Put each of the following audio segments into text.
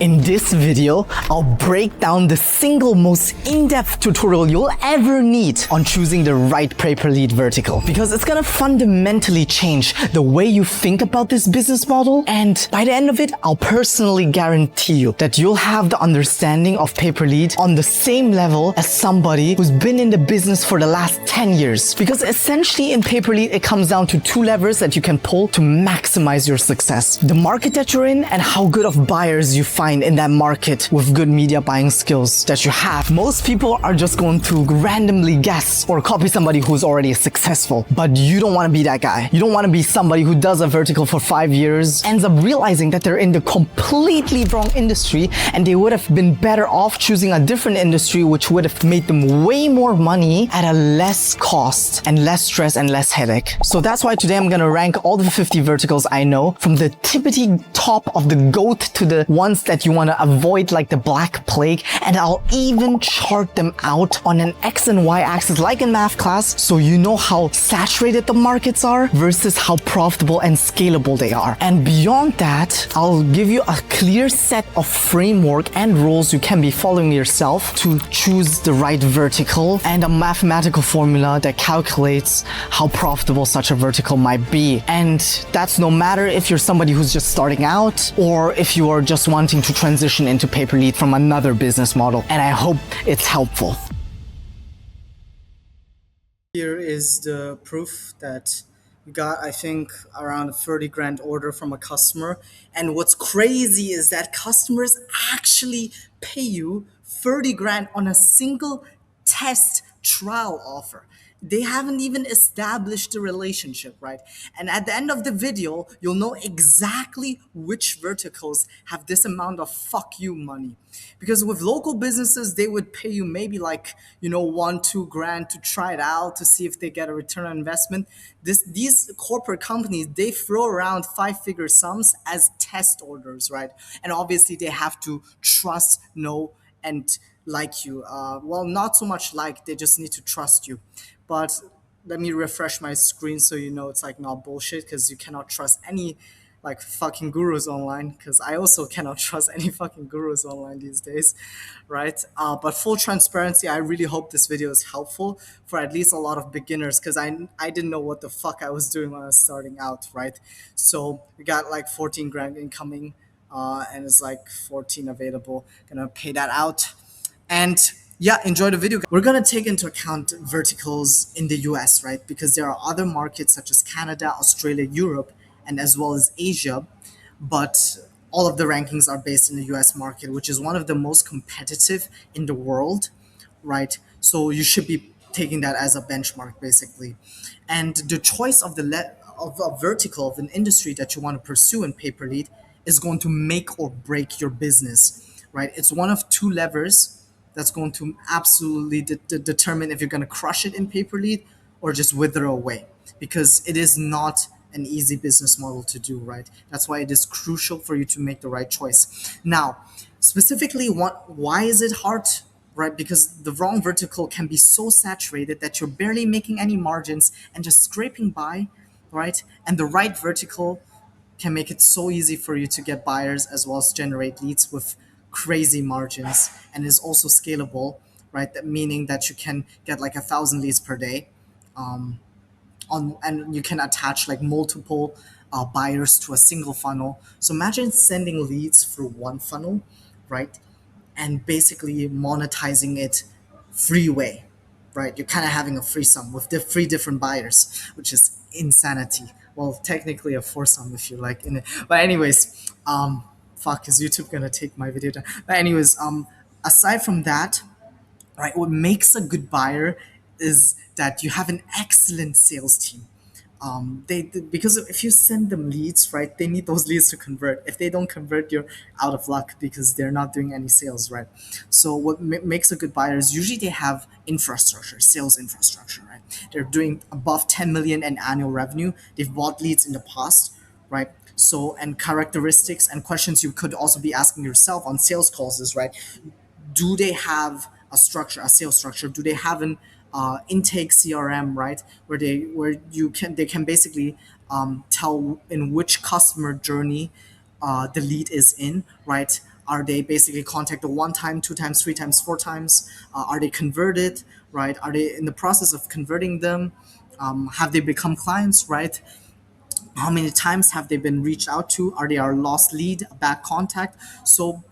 In this video, I'll break down the single most in-depth tutorial you'll ever need on choosing the right pay-per-lead vertical, because it's gonna fundamentally change the way you think about this business model, and by the end of it, I'll personally guarantee you that you'll have the understanding of pay-per-lead on the same level as somebody who's been in the business for the last 10 years. Because essentially in pay-per-lead, it comes down to two levers that you can pull to maximize your success: the market that you're in and how good of buyers you find in that market with good media buying skills that you have. Most people are just going to randomly guess or copy somebody who's already successful, but you don't want to be that guy. You don't want to be somebody who does a vertical for 5 years, ends up realizing that they're in the completely wrong industry and they would have been better off choosing a different industry which would have made them way more money at a less cost and less stress and less headache. So that's why today I'm gonna rank all the 50 verticals I know, from the tippity top of the goat to the ones that you want to avoid like the black plague, and I'll even chart them out on an X and Y axis like in math class, so you know how saturated the markets are versus how profitable and scalable they are. And beyond that, I'll give you a clear set of framework and rules you can be following yourself to choose the right vertical, and a mathematical formula that calculates how profitable such a vertical might be. And that's no matter if you're somebody who's just starting out or if you are just wanting to transition into pay-per-lead from another business model. And I hope it's helpful. Here is the proof that we got, I think, around a 30 grand order from a customer. And what's crazy is that customers actually pay you 30 grand on a single test trial offer. They haven't even established the relationship, right? And at the end of the video, you'll know exactly which verticals have this amount of fuck you money. Because with local businesses, they would pay you maybe like, 1-2 grand to try it out to see if they get a return on investment. These corporate companies, they throw around 5-figure sums as test orders, right? And obviously they have to trust, know, and like you. Well, not so much like, they just need to trust you. But let me refresh my screen so you know it's like not bullshit, because you cannot trust any like fucking gurus online, because I also cannot trust any fucking gurus online these days, right? But full transparency, I really hope this video is helpful for at least a lot of beginners, because I didn't know what the fuck I was doing when I was starting out, right? So we got like 14 grand incoming, and it's like 14 available. Gonna pay that out. And yeah, enjoy the video. We're gonna take into account verticals in the US, right? Because there are other markets such as Canada, Australia, Europe, and as well as Asia. But all of the rankings are based in the US market, which is one of the most competitive in the world, right? So you should be taking that as a benchmark, basically. And the choice of of a vertical of an industry that you want to pursue in pay-per-lead is going to make or break your business, right? It's one of two levers that's going to absolutely determine if you're going to crush it in pay-per-lead or just wither away, because it is not an easy business model to do, right? That's why it is crucial for you to make the right choice. Now, specifically, why is it hard, right? Because the wrong vertical can be so saturated that you're barely making any margins and just scraping by, right? And the right vertical can make it so easy for you to get buyers as well as generate leads with crazy margins, and is also scalable, right? That meaning that you can get like 1,000 leads per day, and you can attach like multiple buyers to a single funnel. So imagine sending leads through one funnel, right? And basically monetizing it freeway, right? You're kind of having a threesome with the 3 different buyers, which is insanity. Well, technically a foursome if you like in it. But anyways, fuck, is YouTube gonna take my video down? But anyways, aside from that, right, what makes a good buyer is that you have an excellent sales team. Because if you send them leads, right, they need those leads to convert. If they don't convert, you're out of luck because they're not doing any sales, right? So what makes a good buyer is usually they have infrastructure, sales infrastructure, right? They're doing above 10 million in annual revenue. They've bought leads in the past, right? So, and characteristics and questions you could also be asking yourself on sales calls is, right, do they have a structure, a sales structure? Do they have an intake CRM, right, where they can basically tell in which customer journey the lead is in, right? Are they basically contacted one time, two times, three times, four times? Are they converted, right? Are they in the process of converting them? Have they become clients, right? How many times have they been reached out to? Are they our lost lead, a bad contact? So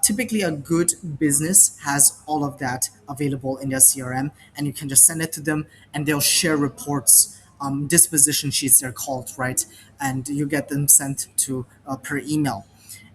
typically a good business has all of that available in their CRM, and you can just send it to them and they'll share reports, disposition sheets they're called, right? And you get them sent to per email.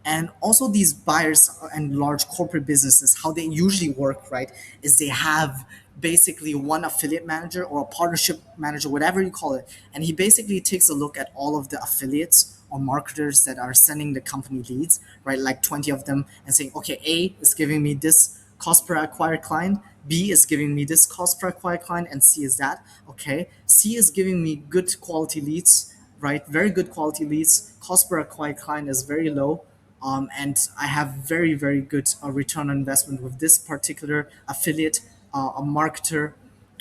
And also these buyers and large corporate businesses, how they usually work, right, is they have basically one affiliate manager or a partnership manager, whatever you call it, and he basically takes a look at all of the affiliates or marketers that are sending the company leads, right, like 20 of them, and saying, okay, A is giving me this cost per acquired client, B is giving me this cost per acquired client, and C is that. Okay, C is giving me good quality leads, right, very good quality leads, cost per acquired client is very low, and I have very, very good return on investment with this particular affiliate, a marketer,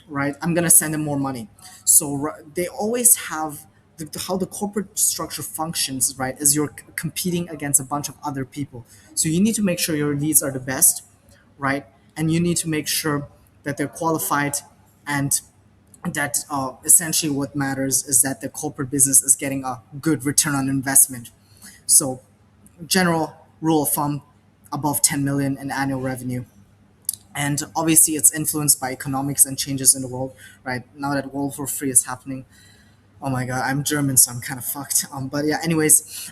right? I'm gonna send them more money. So they always have how the corporate structure functions, right? Is you're competing against a bunch of other people. So you need to make sure your leads are the best, right? And you need to make sure that they're qualified, and that essentially what matters is that the corporate business is getting a good return on investment. So general rule of thumb, above 10 million in annual revenue. And obviously it's influenced by economics and changes in the world, right? Now that World War III is happening. Oh my god, I'm German, so I'm kind of fucked. But yeah, anyways,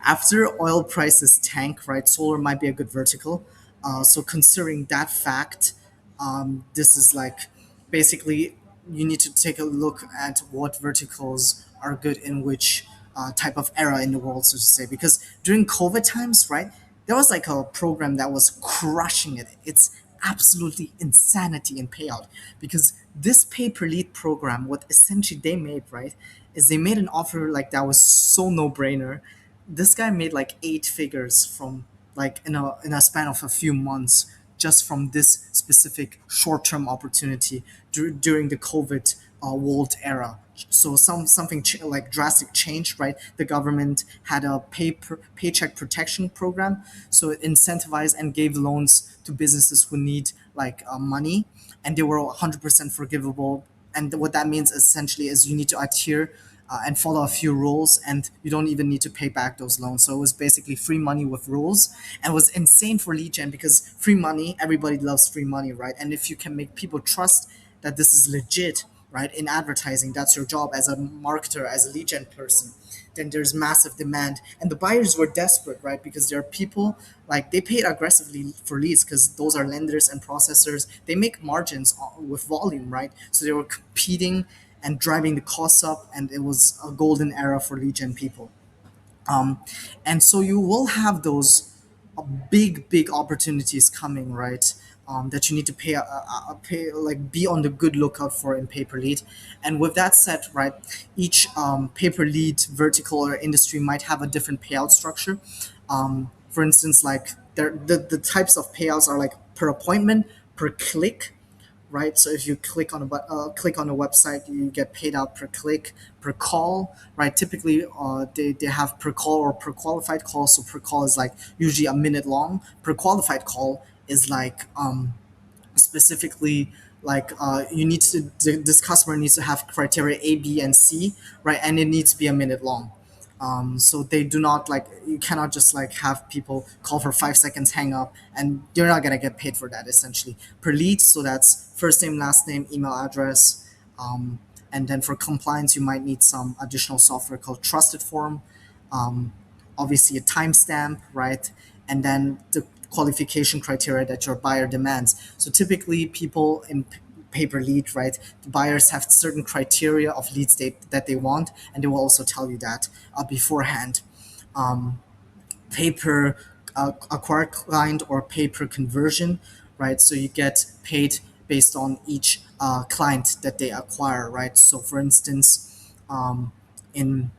after oil prices tank, right, solar might be a good vertical. So considering that fact, this is like basically you need to take a look at what verticals are good in which type of era in the world, so to say. Because during COVID times, right, there was like a program that was crushing it. It's absolutely insanity in payout, because this pay per lead program, what essentially they made, right, is they made an offer like that was so no brainer. This guy made like eight figures from like in a span of a few months, just from this specific short-term opportunity during the COVID world era. So something like drastic change, right? The government had a paycheck protection program, so it incentivized and gave loans to businesses who need like money, and they were 100% forgivable. And what that means essentially is you need to adhere and follow a few rules, and you don't even need to pay back those loans. So it was basically free money with rules, and it was insane for lead gen, because free money, everybody loves free money, right? And if you can make people trust that this is legit, right, in advertising, that's your job as a marketer, as a lead gen person, then there's massive demand. And the buyers were desperate, right, because there are people like they paid aggressively for leads, because those are lenders and processors. They make margins with volume, right? So they were competing and driving the costs up, and it was a golden era for lead gen people. And so you will have those big opportunities coming, right? That you need to pay like be on the good lookout for in pay per lead. And with that said, right, each pay per lead vertical or industry might have a different payout structure. For instance, like the types of payouts are like per appointment, per click, right? So if you click on a website, you get paid out per click, per call, right? Typically, they have per call or per qualified call. So per call is like usually a minute long. Per qualified call is like specifically like you need to this customer needs to have criteria A, B, and C, right? And it needs to be a minute long. So they do not like you cannot just like have people call for 5 seconds, hang up, and you're not gonna get paid for that essentially per lead. So that's first name, last name, email address, and then for compliance you might need some additional software called Trusted Form, um, obviously a timestamp, right? And then the qualification criteria that your buyer demands. So typically, people in pay per lead, right? The buyers have certain criteria of leads that they want, and they will also tell you that beforehand. Pay per acquired client or pay per conversion, right? So you get paid based on each client that they acquire, right? So for instance, in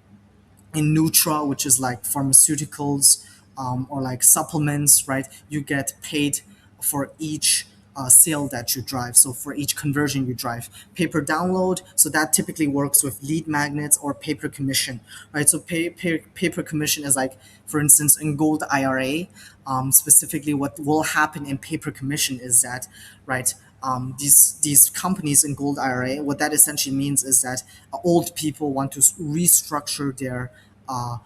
Nutra, which is like pharmaceuticals or like supplements, right? You get paid for each sale that you drive. So for each conversion you drive, paper download. So that typically works with lead magnets or paper commission, right? So paper commission is like, for instance, in gold IRA, specifically what will happen in paper commission is that, right? These companies in gold IRA, what that essentially means is that old people want to restructure their uh,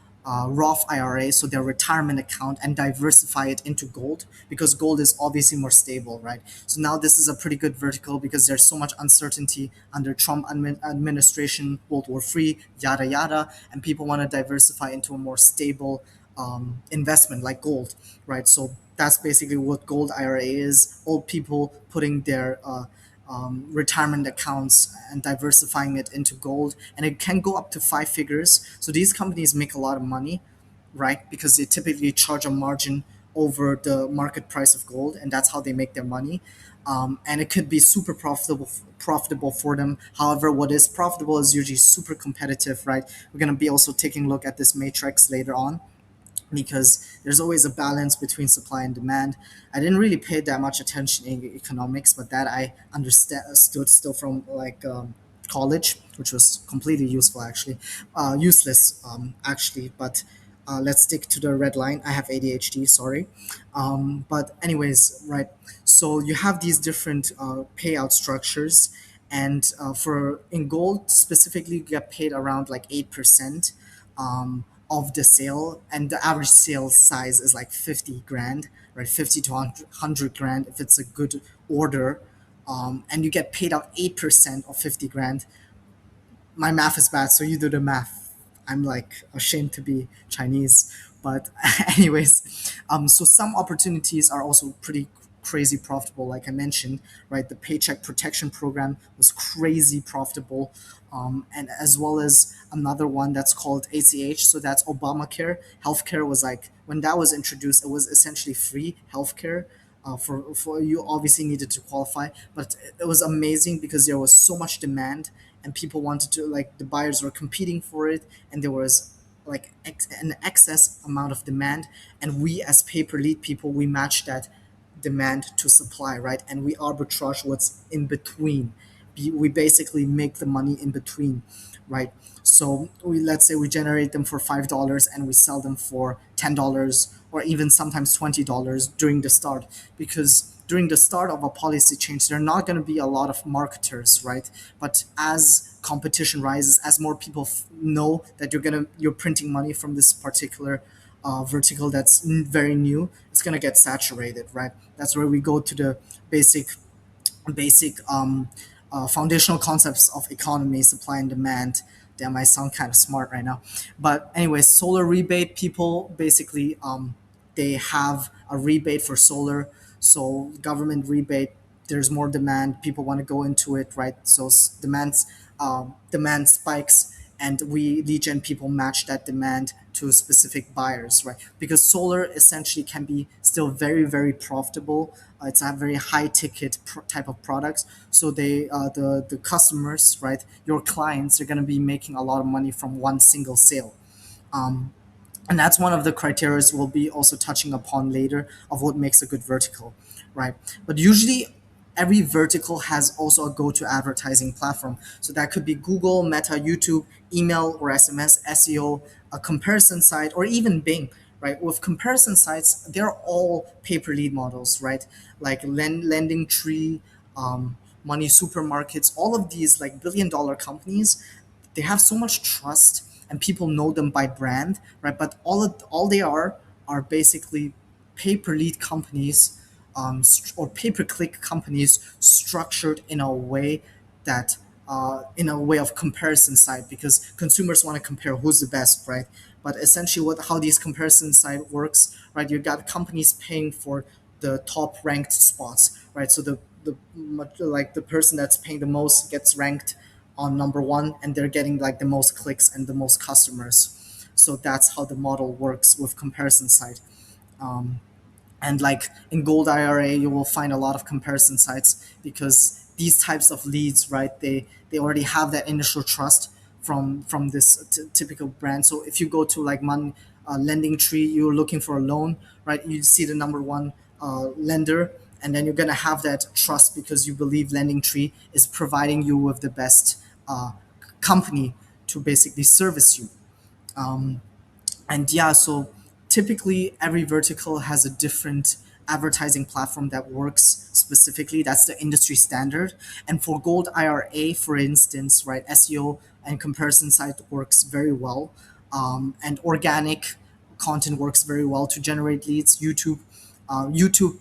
Roth IRA, so their retirement account, and diversify it into gold because gold is obviously more stable, right? So now this is a pretty good vertical because there's so much uncertainty under Trump administration, World War III, yada yada, and people want to diversify into a more stable investment like gold, right? So that's basically what gold IRA is. Old people putting their retirement accounts and diversifying it into gold, and it can go up to five figures. So these companies make a lot of money, right? Because they typically charge a margin over the market price of gold, and that's how they make their money. And it could be super profitable for them. However, what is profitable is usually super competitive, right? We're going to be also taking a look at this matrix later on because there's always a balance between supply and demand. I didn't really pay that much attention in economics, but that I understood still from like college, which was completely useful actually, useless actually. But let's stick to the red line. I have ADHD, sorry. But anyways, right. So you have these different payout structures, and for in gold specifically, you get paid around like 8% of the sale, and the average sale size is like 50 grand, right? 50 to 100 grand if it's a good order. And you get paid out 8% of 50 grand. My math is bad, so you do the math. I'm like ashamed to be Chinese, but anyways, so some opportunities are also pretty crazy profitable. Like I mentioned, right, the Paycheck Protection Program was crazy profitable, and as well as another one that's called ACH. So that's Obamacare. Healthcare was like when that was introduced, it was essentially free healthcare. For you obviously needed to qualify, but it was amazing because there was so much demand and people wanted to, like, the buyers were competing for it, and there was like an excess amount of demand, and we as paper lead people, we match that demand to supply, right? And we arbitrage what's in between. We basically make the money in between, right? So we, let's say we generate them for $5 and we sell them for $10 or even sometimes $20 during the start, because during the start of a policy change there are not going to be a lot of marketers, right? But as competition rises, as more people know that you're printing money from this particular vertical that's very new, it's going to get saturated, right? That's where we go to the basic foundational concepts of economy, supply and demand. Damn, I sound kind of smart right now. But anyway, solar rebate, people basically they have a rebate for solar. So government rebate, there's more demand, people want to go into it, right? So demand spikes, and we lead gen people match that demand to specific buyers, right? Because solar essentially can be still very, very profitable. It's a very high ticket type of products. So the customers, right, your clients, are going to be making a lot of money from one single sale. And that's one of the criteria we'll be also touching upon later of what makes a good vertical, right? But usually every vertical has also a go-to advertising platform. So that could be Google, Meta, YouTube, email or SMS, SEO, a comparison site, or even Bing, right? With comparison sites, they're all pay-per lead models, right? Like Lending Tree, Money Supermarkets, all of these like billion-dollar companies, they have so much trust and people know them by brand, right? But all they are basically pay per lead companies, or pay per click companies structured in a way that in a way of comparison site, because consumers want to compare who's the best, right? But essentially, what how these comparison site works, right? You got companies paying for the top ranked spots, right? So like the person that's paying the most gets ranked on number one, and they're getting like the most clicks and the most customers. So that's how the model works with comparison site. And like in gold IRA, you will find a lot of comparison sites because these types of leads, right, they already have that initial trust from this typical brand. So if you go to like Lending Tree, you're looking for a loan, right? You see the number one lender, and then you're going to have that trust because you believe LendingTree is providing you with the best company to basically service you. And yeah, so typically every vertical has a different advertising platform that works specifically. That's the industry standard. And for Gold IRA, for instance, right, SEO and comparison site works very well. And organic content works very well to generate leads. YouTube,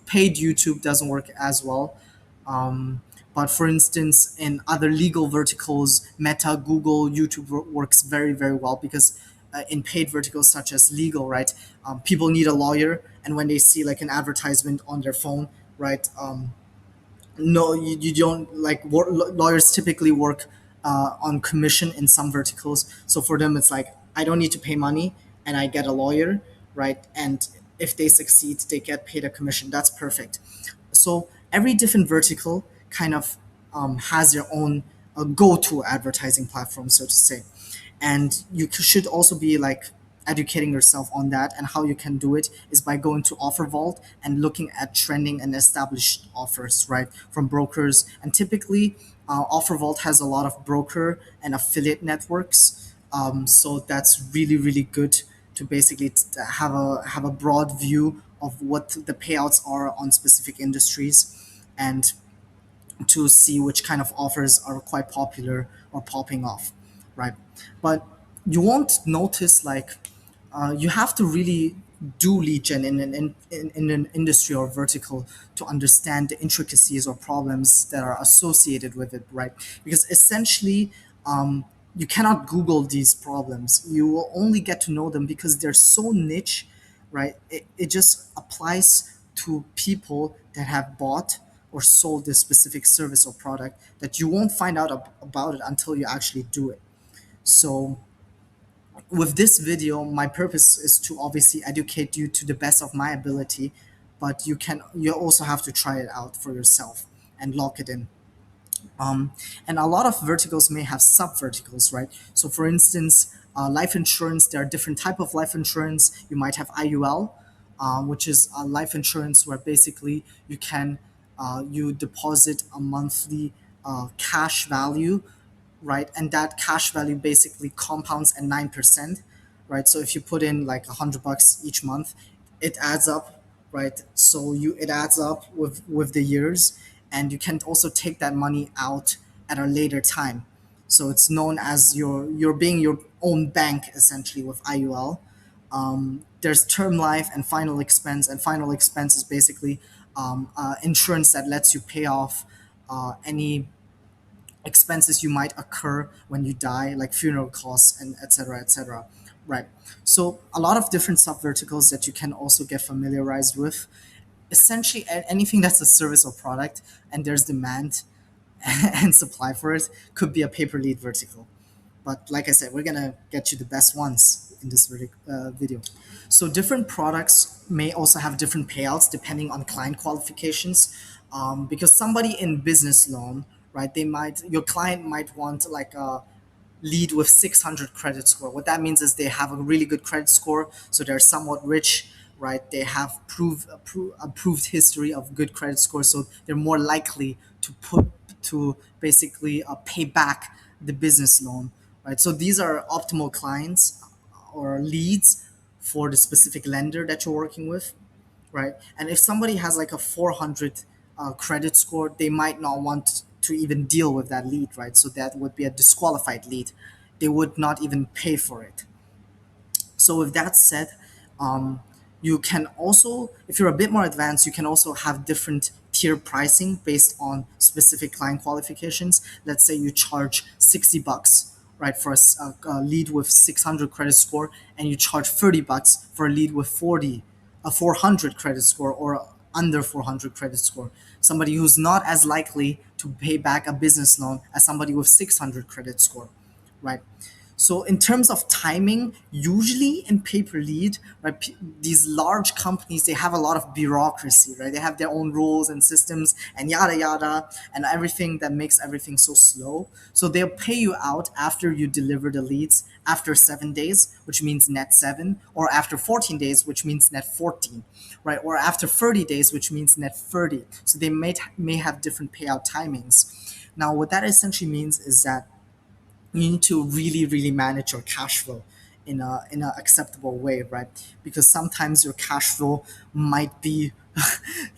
paid YouTube doesn't work as well. But for instance, in other legal verticals, Meta, Google, YouTube works very, very well because in paid verticals such as legal, right, people need a lawyer, and when they see like an advertisement on their phone, right, no, you don't like lawyers typically work on commission in some verticals. So for them, it's like I don't need to pay money, and I get a lawyer, right? And if they succeed, they get paid a commission. That's perfect. So every different vertical kind of has their own go-to advertising platform, so to say, and you should also be like educating yourself on that. And how you can do it is by going to offer vault and looking at trending and established offers, right, from brokers. And typically offer vault has a lot of broker and affiliate networks, so that's really, really good to basically have a broad view of what the payouts are on specific industries, and to see which kind of offers are quite popular or popping off, right? But you won't notice like you have to really do lead gen in an industry or vertical to understand the intricacies or problems that are associated with it, right? Because essentially, you cannot Google these problems. You will only get to know them because they're so niche, right? It just applies to people that have bought or sold this specific service or product that you won't find out about it until you actually do it. So with this video, my purpose is to obviously educate you to the best of my ability, but you also have to try it out for yourself and lock it in. And a lot of verticals may have sub verticals, right? So for instance, life insurance, there are different type of life insurance. You might have IUL, which is a life insurance where basically you deposit a monthly cash value, right? And that cash value basically compounds at 9%, right? So if you put in like $100 each month, it adds up, right? So it adds up with the years, and you can also take that money out at a later time. So it's known as you're being your own bank essentially with IUL. There's term life and final expense, and final expense is basically insurance that lets you pay off any expenses you might occur when you die, like funeral costs and etc. etc. Right. So a lot of different sub verticals that you can also get familiarized with. Essentially, anything that's a service or product and there's demand and supply for it could be a pay per lead vertical. But like I said, we're gonna get you the best ones in this video. So different products may also have different payouts depending on client qualifications. Because somebody in business loan, right? Your client might want like a lead with 600 credit score. What that means is they have a really good credit score, so they're somewhat rich, right? They have approved history of good credit score, so they're more likely to basically pay back the business loan, right? So these are optimal clients or leads for the specific lender that you're working with, right? And if somebody has like a 400 credit score, they might not want to even deal with that lead, right? So that would be a disqualified lead. They would not even pay for it. So with that said, you can also, if you're a bit more advanced, you can also have different tier pricing based on specific client qualifications. Let's say you charge $60, right, for a lead with 600 credit score, and you charge $30 for a lead with 400 credit score or under 400 credit score. Somebody who's not as likely to pay back a business loan as somebody with 600 credit score, right? So in terms of timing, usually in paper lead, right, these large companies, they have a lot of bureaucracy, right? They have their own rules and systems and yada yada and everything that makes everything so slow. So they'll pay you out after you deliver the leads after 7 days, which means net 7, or after 14 days, which means net 14, right? Or after 30 days, which means net 30. So they may have different payout timings. Now, what that essentially means is that you need to really manage your cash flow in a acceptable way, right? Because sometimes your cash flow might be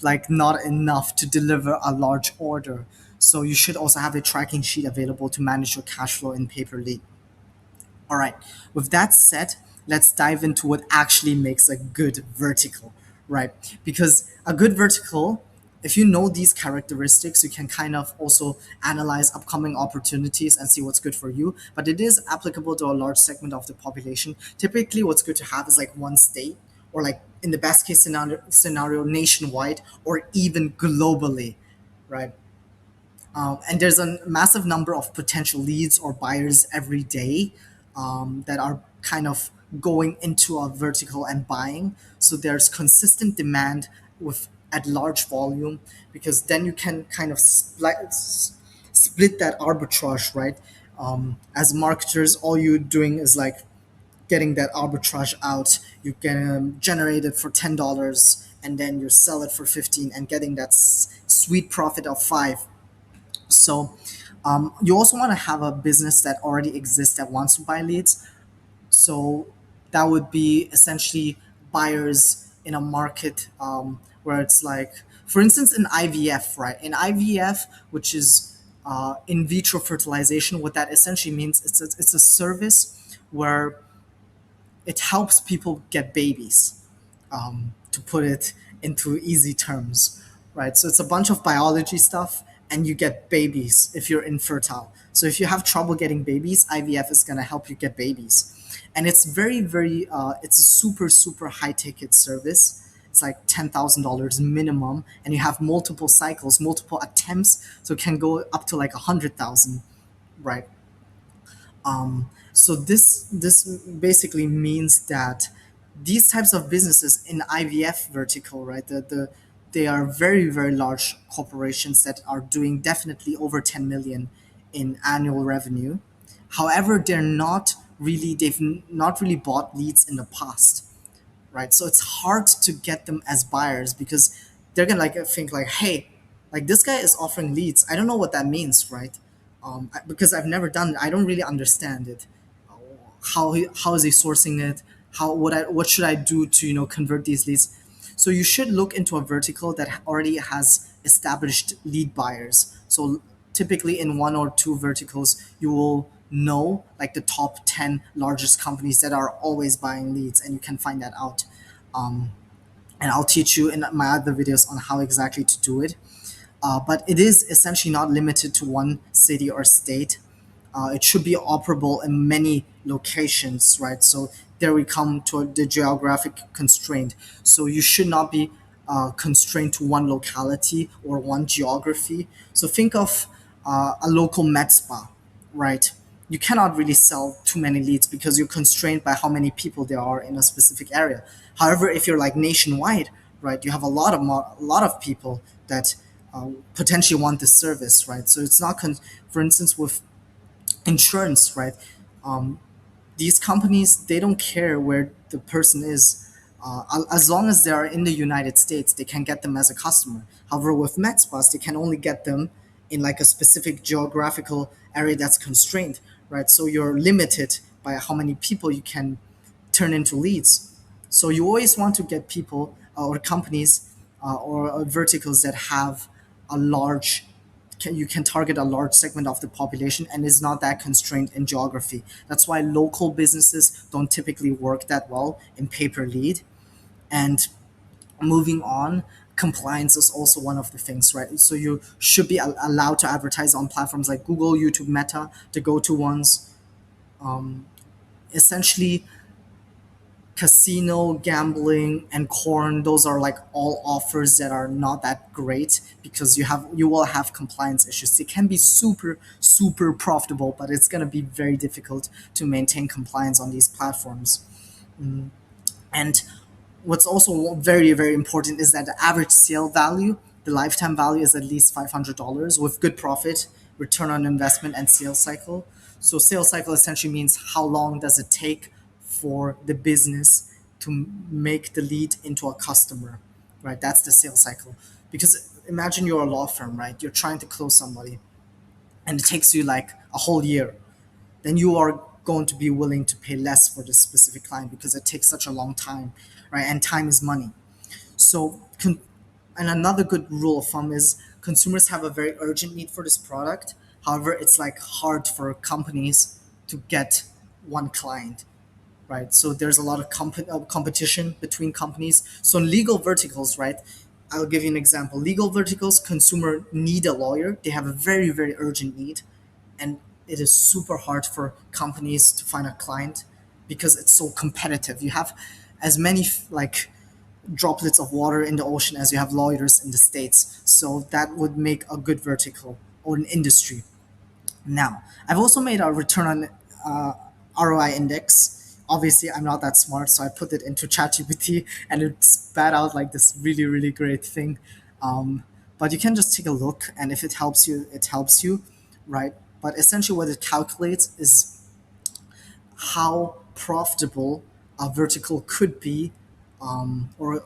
like not enough to deliver a large order. So you should also have a tracking sheet available to manage your cash flow in paper lead. All right. With that said, let's dive into what actually makes a good vertical, right? Because a good vertical, if you know these characteristics, you can kind of also analyze upcoming opportunities and see what's good for you. But it is applicable to a large segment of the population. Typically, what's good to have is like one state, or like in the best case scenario nationwide, or even globally, right? And there's a massive number of potential leads or buyers every day that are kind of going into a vertical and buying. So there's consistent demand with at large volume, because then you can kind of split that arbitrage, right? As marketers, all you're doing is like getting that arbitrage out. You can generate it for $10 and then you sell it for 15 and getting that sweet profit of 5. So you also want to have a business that already exists that wants to buy leads. So that would be essentially buyers in a market where it's like, for instance, in IVF, right? In IVF, which is in vitro fertilization, what that essentially means, it's a service where it helps people get babies, to put it into easy terms, right? So it's a bunch of biology stuff, and you get babies if you're infertile. So if you have trouble getting babies, IVF is going to help you get babies. And it's it's a super high ticket service. It's like $10,000 minimum, and you have multiple cycles, multiple attempts, so it can go up to like 100,000, right? So this basically means that these types of businesses in IVF vertical, right? They are very large corporations that are doing definitely over 10 million in annual revenue. However, they've not really bought leads in the past, right? So it's hard to get them as buyers because they're gonna like think like, hey, like this guy is offering leads. I don't know what that means, right? Because I've never done it. I don't really understand it. How is he sourcing it? What should I do to convert these leads? So you should look into a vertical that already has established lead buyers. So typically in one or two verticals, you will know like the top 10 largest companies that are always buying leads, and you can find that out. And I'll teach you in my other videos on how exactly to do it. But it is essentially not limited to one city or state. It should be operable in many locations, right? So there we come to the geographic constraint. So you should not be constrained to one locality or one geography. So think of a local med spa, right? You cannot really sell too many leads because you're constrained by how many people there are in a specific area. However, if you're like nationwide, right, you have a lot of people that potentially want this service, right? So it's not, for instance, with insurance, right? Um, these companies, they don't care where the person is. As long as they are in the United States, they can get them as a customer. However, with med spas, they can only get them in like a specific geographical area that's constrained, right? So you're limited by how many people you can turn into leads. So you always want to get people or companies or verticals that have a large you can target a large segment of the population and is not that constrained in geography. That's why local businesses don't typically work that well in pay-per lead. And moving on, compliance is also one of the things, right? So you should be allowed to advertise on platforms like Google, YouTube, Meta, the go-to ones. Essentially, casino, gambling, and corn, those are like all offers that are not that great because you will have compliance issues. It can be super profitable, but it's going to be very difficult to maintain compliance on these platforms. And what's also very important is that the average sale value, the lifetime value, is at least $500 with good profit, return on investment, and sales cycle. So sales cycle essentially means how long does it take for the business to make the lead into a customer, right? That's the sales cycle. Because imagine you're a law firm, right? You're trying to close somebody, and it takes you like a whole year. Then you are going to be willing to pay less for this specific client because it takes such a long time, right? And time is money. So, and another good rule of thumb is consumers have a very urgent need for this product. However, it's like hard for companies to get one client, right? So there's a lot of competition between companies. So in legal verticals, right? I'll give you an example. Legal verticals, consumer need a lawyer. They have a very urgent need, and it is super hard for companies to find a client because it's so competitive. You have as many like droplets of water in the ocean as you have lawyers in the states. So that would make a good vertical or an industry. Now, I've also made a return on ROI index. Obviously, I'm not that smart, so I put it into ChatGPT and it spat out like this really great thing. But you can just take a look, and if it helps you, it helps you, right? But essentially, what it calculates is how profitable a vertical could be, or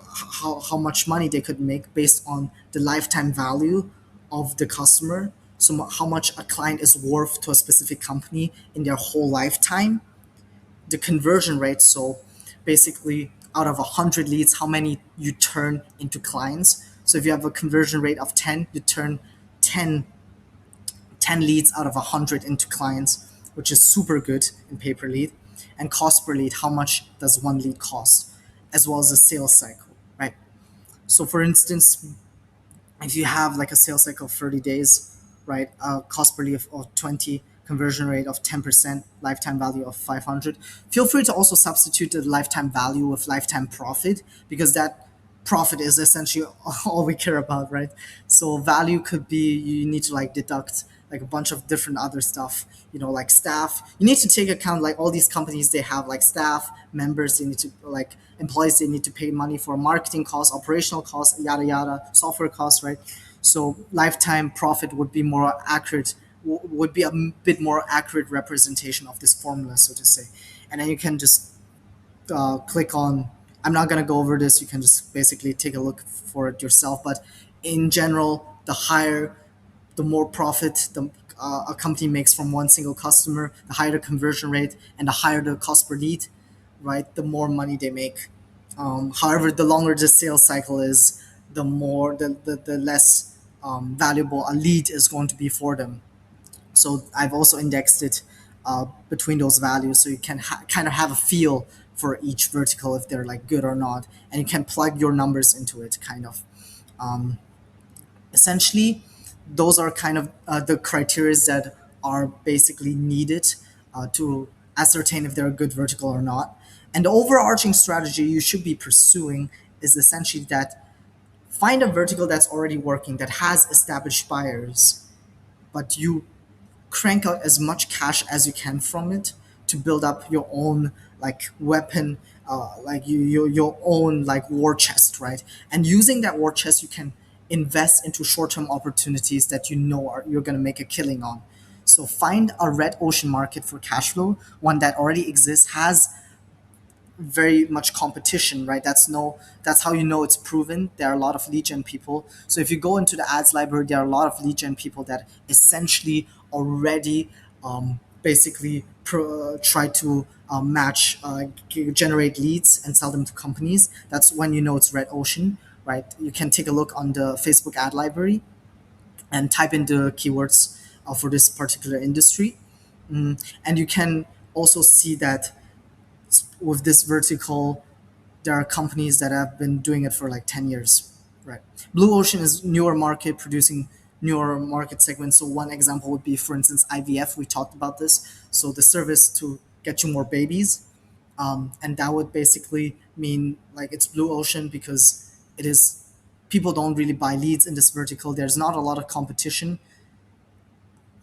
how much money they could make based on the lifetime value of the customer. So how much a client is worth to a specific company in their whole lifetime. The conversion rate, so basically out of 100 leads, how many you turn into clients. So if you have a conversion rate of 10, you turn 10 10 leads out of 100 into clients, which is super good in pay per lead. And cost per lead, how much does one lead cost, as well as the sales cycle, right? So for instance, if you have like a sales cycle of 30 days, right, cost per lead of 20, conversion rate of 10%, lifetime value of 500, feel free to also substitute the lifetime value with lifetime profit, because that profit is essentially all we care about, right? So value could be, you need to like deduct like a bunch of different other stuff, like staff. You need to take account like all these companies, they have like staff members, they need to like employees, they need to pay money for marketing costs, operational costs, yada yada, software costs, right? So lifetime profit would be more accurate, would be a bit more accurate representation of this formula, so to say. And then you can just click on, I'm not going to go over this, you can just basically take a look for it yourself. But in general, the more profit a company makes from one single customer, the higher the conversion rate and the higher the cost per lead, right? The more money they make. However, the longer the sales cycle is, the less valuable a lead is going to be for them. So I've also indexed it between those values, so you can kind of have a feel for each vertical if they're like good or not, and you can plug your numbers into it, kind of. Essentially, those are kind of the criteria that are basically needed to ascertain if they're a good vertical or not. And the overarching strategy you should be pursuing is essentially that find a vertical that's already working, that has established buyers, but you crank out as much cash as you can from it to build up your own like weapon, like your own like war chest, right? And using that war chest, you can invest into short-term opportunities that you're going to make a killing on. So find a red ocean market for cash flow, one that already exists, has very much competition, right? That's how you know it's proven. There are a lot of lead gen people. So if you go into the ads library, there are a lot of lead gen people that essentially already basically try to match, generate leads and sell them to companies. That's when you know it's red ocean, right? You can take a look on the Facebook ad library and type in the keywords for this particular industry. And you can also see that with this vertical, there are companies that have been doing it for like 10 years, right? Blue ocean is newer market, producing newer market segments. So one example would be, for instance, IVF. We talked about this. So the service to get you more babies. And that would basically mean like it's blue ocean because it is people don't really buy leads in this vertical. There's not a lot of competition.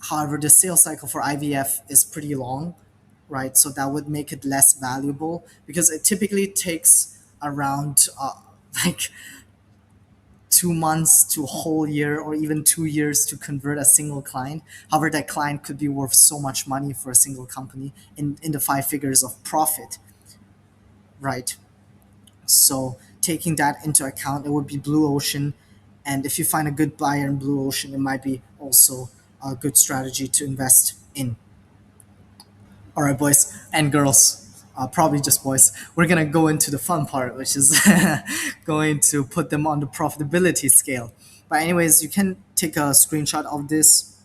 However, the sales cycle for IVF is pretty long, right? So that would make it less valuable because it typically takes around like 2 months to a whole year or even 2 years to convert a single client. However, that client could be worth so much money for a single company in the five figures of profit, right? So taking that into account, it would be blue ocean. And if you find a good buyer in blue ocean, it might be also a good strategy to invest in. All right, boys and girls, probably just boys. We're gonna go into the fun part, which is going to put them on the profitability scale. But anyways, you can take a screenshot of this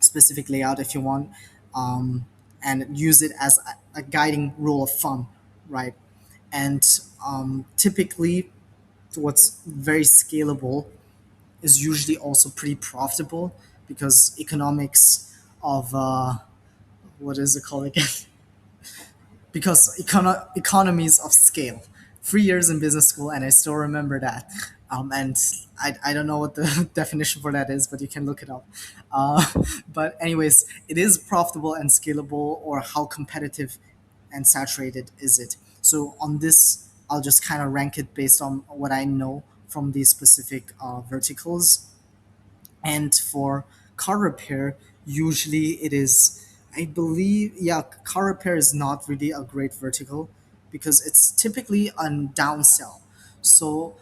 specific layout if you want, and use it as a guiding rule of thumb, right? And typically, what's very scalable is usually also pretty profitable because economics of what is it called again? Because economies of scale. 3 years in business school, and I still remember that. And I don't know what the definition for that is, but you can look it up. Uh, but anyways, it is profitable and scalable, or how competitive and saturated is it? So on this, I'll just kind of rank it based on what I know from these specific verticals. And for car repair, usually it is, I believe, yeah, car repair is not really a great vertical because it's typically a downsell. So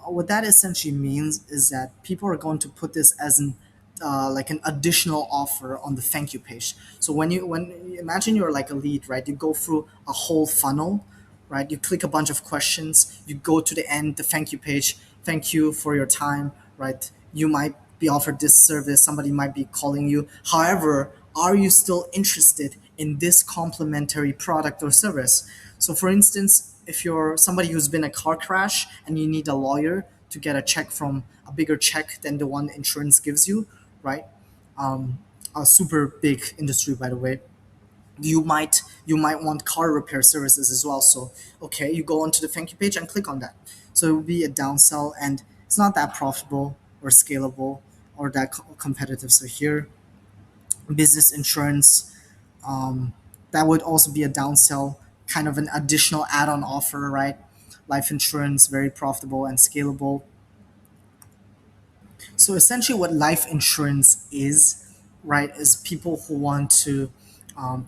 what that essentially means is that people are going to put this as an like an additional offer on the thank you page. So when imagine you're like a lead, right? You go through a whole funnel, right? You click a bunch of questions, you go to the end, the thank you page, thank you for your time, right? You might be offered this service, somebody might be calling you. However, are you still interested in this complementary product or service? So, for instance, if you're somebody who's been in a car crash and you need a lawyer to get a check from a bigger check than the one insurance gives you, right? A super big industry, by the way. You might want car repair services as well. So okay, you go onto the thank you page and click on that. So it will be a downsell, and it's not that profitable or scalable or that competitive. So here, business insurance, that would also be a downsell, kind of an additional add-on offer, right? Life insurance, very profitable and scalable. So essentially, what life insurance is, right, is people who want to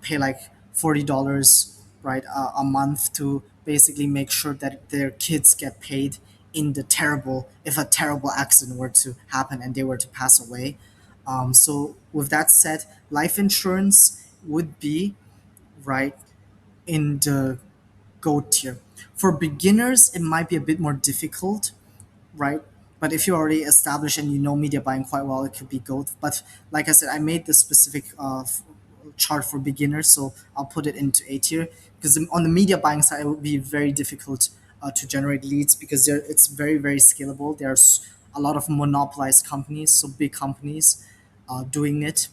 pay like $40, right, a month to basically make sure that their kids get paid in the terrible, if a terrible accident were to happen and they were to pass away. So with that said, life insurance would be right in the goat tier. For beginners, it might be a bit more difficult, right? But if you're already established and you know media buying quite well, it could be gold. But like I said, I made this specific chart for beginners, so I'll put it into A tier because on the media buying side, it would be very difficult to generate leads because it's very very scalable. There's a lot of monopolized companies, so big companies doing it,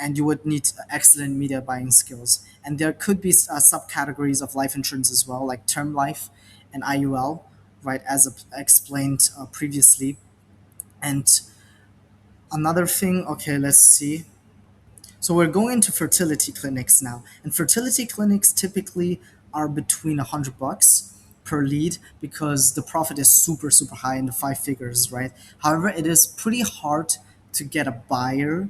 and you would need excellent media buying skills. And there could be subcategories of life insurance as well, like term life and IUL, right, as explained previously. And another thing, okay, let's see. So we're going into fertility clinics now, and fertility clinics typically are between $100 per lead because the profit is super super high in the five figures, right? However, it is pretty hard to get a buyer,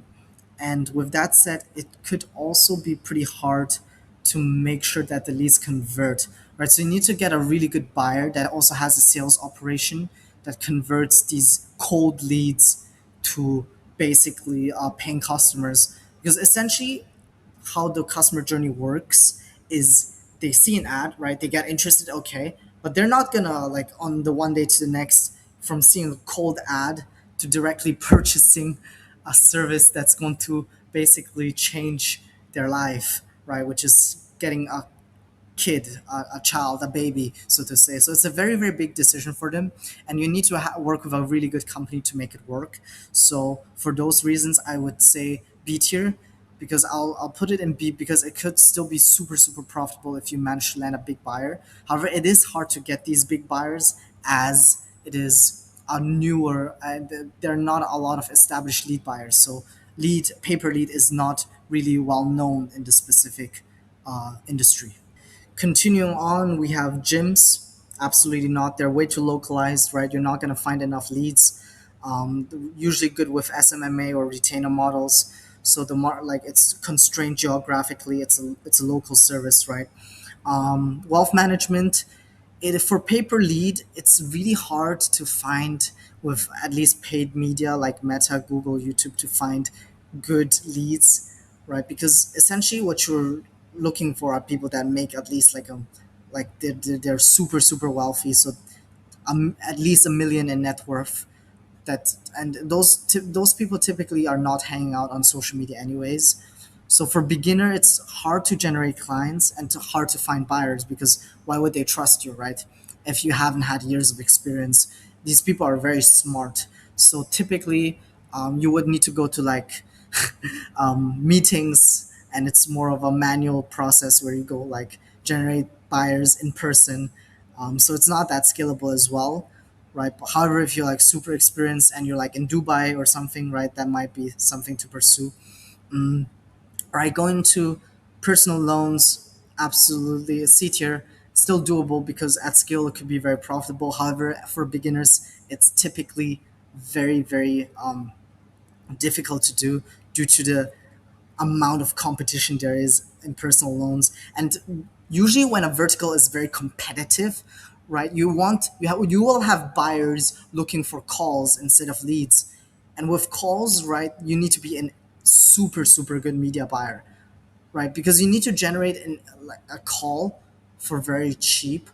and with that said, it could also be pretty hard to make sure that the leads convert, right? So you need to get a really good buyer that also has a sales operation that converts these cold leads to basically paying customers. Because essentially, how the customer journey works is they see an ad, right? They get interested, okay, but they're not gonna like on the one day to the next from seeing a cold ad to directly purchasing a service that's going to basically change their life, right? Which is getting a kid, a child, a baby, so to say. So it's a very, very big decision for them, and you need to work with a really good company to make it work. So for those reasons, I would say B tier because I'll put it in B because it could still be super super profitable if you manage to land a big buyer. However, it is hard to get these big buyers as it is a newer and there are not a lot of established lead buyers. So lead paper lead is not really well known in the specific industry. Continuing on, we have gyms. Absolutely not. They're way too localized, right? You're not going to find enough leads. Usually good with SMMA or retainer models. So like it's constrained geographically. It's a local service, right? Wealth management, for paper lead, it's really hard to find with at least paid media like Meta, Google, YouTube to find good leads, right? Because essentially what you're looking for are people that make at least like they're super super wealthy, so at least 1 million in net worth. That and those people typically are not hanging out on social media anyways. So for beginner, it's hard to generate clients and hard to find buyers because why would they trust you, right? If you haven't had years of experience, these people are very smart. So typically, you would need to go to like meetings, and it's more of a manual process where you go like generate buyers in person. So it's not that scalable as well, right? But however, if you're like super experienced and you're like in Dubai or something, right, that might be something to pursue. Right, going to personal loans, absolutely a C tier, still doable because at scale it could be very profitable. However, for beginners, it's typically very difficult to do due to the amount of competition there is in personal loans. And usually when a vertical is very competitive, right, you will have buyers looking for calls instead of leads. And with calls, right, you need to be a super super good media buyer, right? Because you need to generate like a call for very cheap,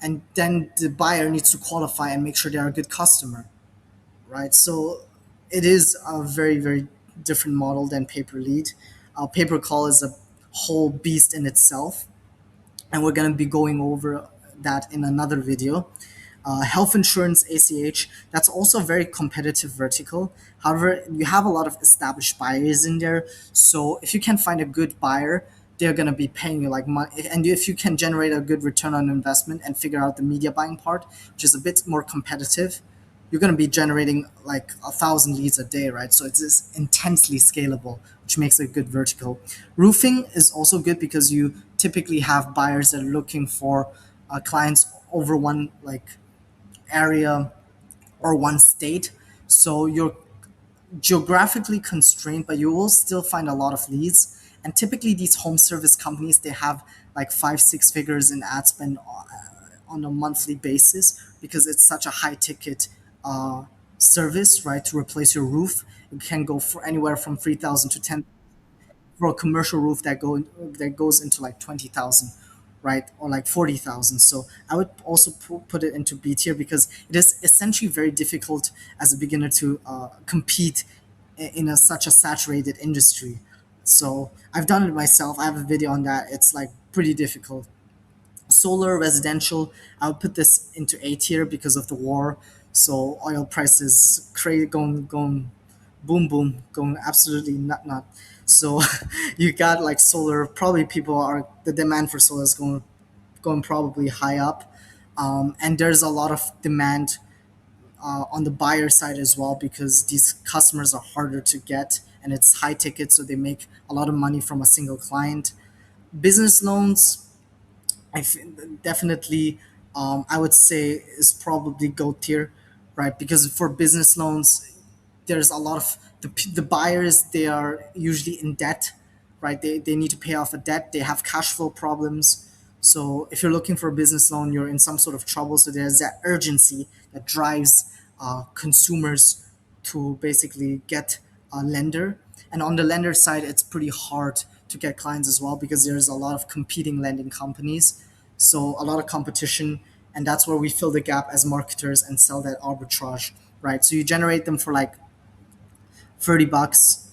and then the buyer needs to qualify and make sure they're a good customer, right? So it is a very different model than paper lead. Paper call is a whole beast in itself, and we're going to be going over that in another video. Health insurance, ACH, that's also a very competitive vertical. However, you have a lot of established buyers in there. So if you can find a good buyer, they're going to be paying you like money. And if you can generate a good return on investment and figure out the media buying part, which is a bit more competitive, you're going to be generating like 1,000 leads a day, right? So it's just intensely scalable, which makes it a good vertical. Roofing is also good because you typically have buyers that are looking for clients over one like area or one state. So you're geographically constrained, but you will still find a lot of leads. And typically, these home service companies, they have like 5 6 figures in ad spend on a monthly basis because it's such a high ticket uh, service, right? To replace your roof, it can go for anywhere from 3,000 to 10 for a commercial roof that goes into like 20,000, right, or like 40,000. So I would also put it into B tier because it is essentially very difficult as a beginner to compete in such a saturated industry. So I've done it myself. I have a video on that. It's like pretty difficult. Solar residential, I would put this into A tier because of the war. So oil prices crazy, going boom boom, going absolutely nut. So you got like solar, probably people are the demand for solar is going probably high up. And there's a lot of demand on the buyer side as well because these customers are harder to get and it's high ticket, so they make a lot of money from a single client. Business loans, definitely, I would say is probably gold tier, right? Because for business loans, there's a lot of the buyers, they are usually in debt, right? They need to pay off a debt. They have cash flow problems. So if you're looking for a business loan, you're in some sort of trouble. So there's that urgency that drives consumers to basically get a lender. And on the lender side, it's pretty hard to get clients as well because there's a lot of competing lending companies. So a lot of competition, and that's where we fill the gap as marketers and sell that arbitrage, right? So you generate them for like $30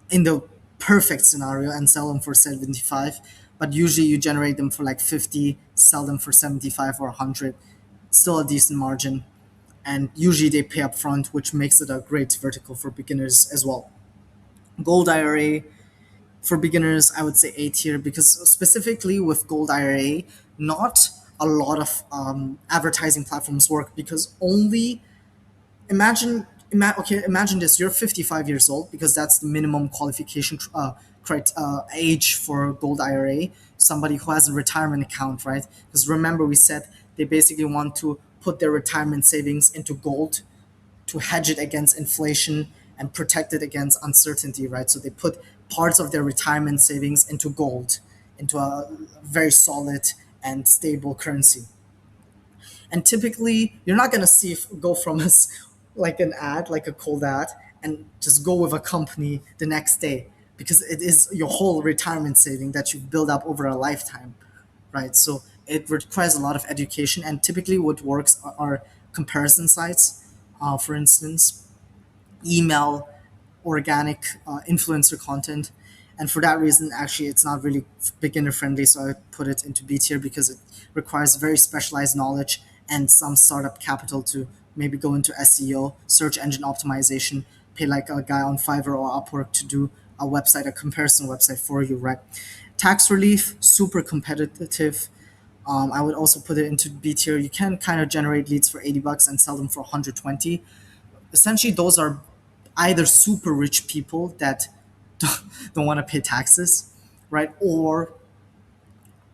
in the perfect scenario and sell them for 75, but usually you generate them for like 50, sell them for 75 or 100, still a decent margin, and usually they pay up front, which makes it a great vertical for beginners as well. Gold IRA, For beginners, I would say A tier because specifically with Gold IRA, not a lot of advertising platforms work because only imagine this: you're 55 years old because that's the minimum qualification age for Gold IRA. Somebody who has a retirement account, right? Because remember, we said they basically want to put their retirement savings into gold to hedge it against inflation and protect it against uncertainty, right? So they put parts of their retirement savings into gold, into a very solid and stable currency. And typically, you're not gonna go from us like an ad, like a cold ad, and just go with a company the next day because it is your whole retirement saving that you've built up over a lifetime, right? So it requires a lot of education, and typically, what works are comparison sites. For instance, email, organic influencer content. And for that reason, actually, it's not really beginner friendly. So I put it into B tier because it requires very specialized knowledge and some startup capital to maybe go into SEO, search engine optimization, pay like a guy on Fiverr or Upwork to do a comparison website for you, right? Tax relief, super competitive. I would also put it into B tier. You can kind of generate leads for $80 and sell them for 120. Essentially, those are either super rich people that don't want to pay taxes, right? Or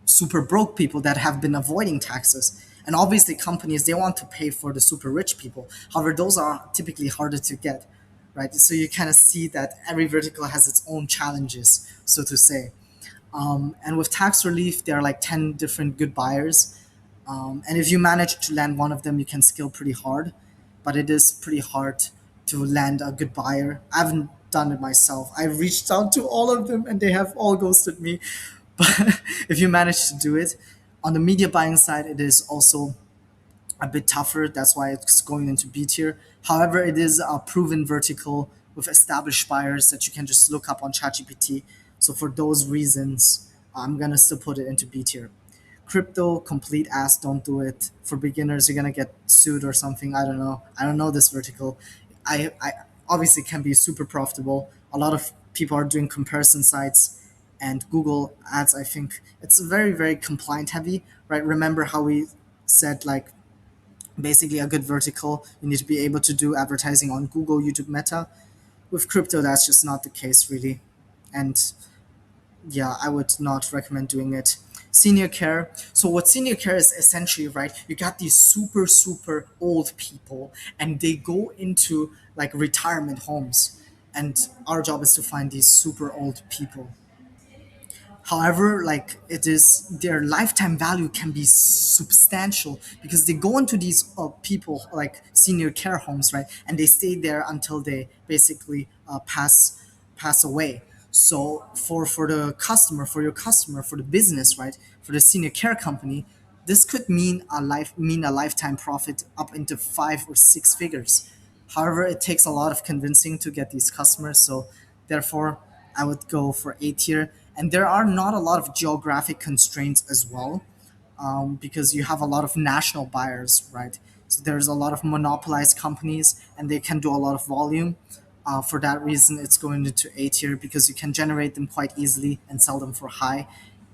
super broke people that have been avoiding taxes. And obviously, companies, they want to pay for the super rich people. However, those are typically harder to get, right? So you kind of see that every vertical has its own challenges, so to say. And with tax relief, there are like 10 different good buyers. And if you manage to land one of them, you can scale pretty hard. But it is pretty hard to land a good buyer. I haven't done it myself. I reached out to all of them and they have all ghosted me. But if you manage to do it, on the media buying side, it is also a bit tougher. That's why it's going into B tier. However, it is a proven vertical with established buyers that you can just look up on ChatGPT. So for those reasons, I'm gonna still put it into B tier. Crypto, complete ass, don't do it. For beginners, you're gonna get sued or something. I don't know. I don't know this vertical. I obviously can be super profitable. A lot of people are doing comparison sites and Google ads. I think it's very, very compliant heavy, right? Remember how we said like basically a good vertical. You need to be able to do advertising on Google, YouTube, Meta. With crypto, that's just not the case, really. And yeah, I would not recommend doing it. Senior care. So what senior care is essentially, right? You got these super, super old people and they go into like retirement homes. And our job is to find these super old people. However, like it is, their lifetime value can be substantial because they go into these people like senior care homes, right? And they stay there until they basically pass away. So for the customer, for your customer, for the business, right? For the senior care company, this could mean a lifetime profit up into 5 or 6 figures. However, it takes a lot of convincing to get these customers. So therefore, I would go for A tier. And there are not a lot of geographic constraints as well, because you have a lot of national buyers, right? So there's a lot of monopolized companies, and they can do a lot of volume. For that reason, it's going into A tier because you can generate them quite easily and sell them for high.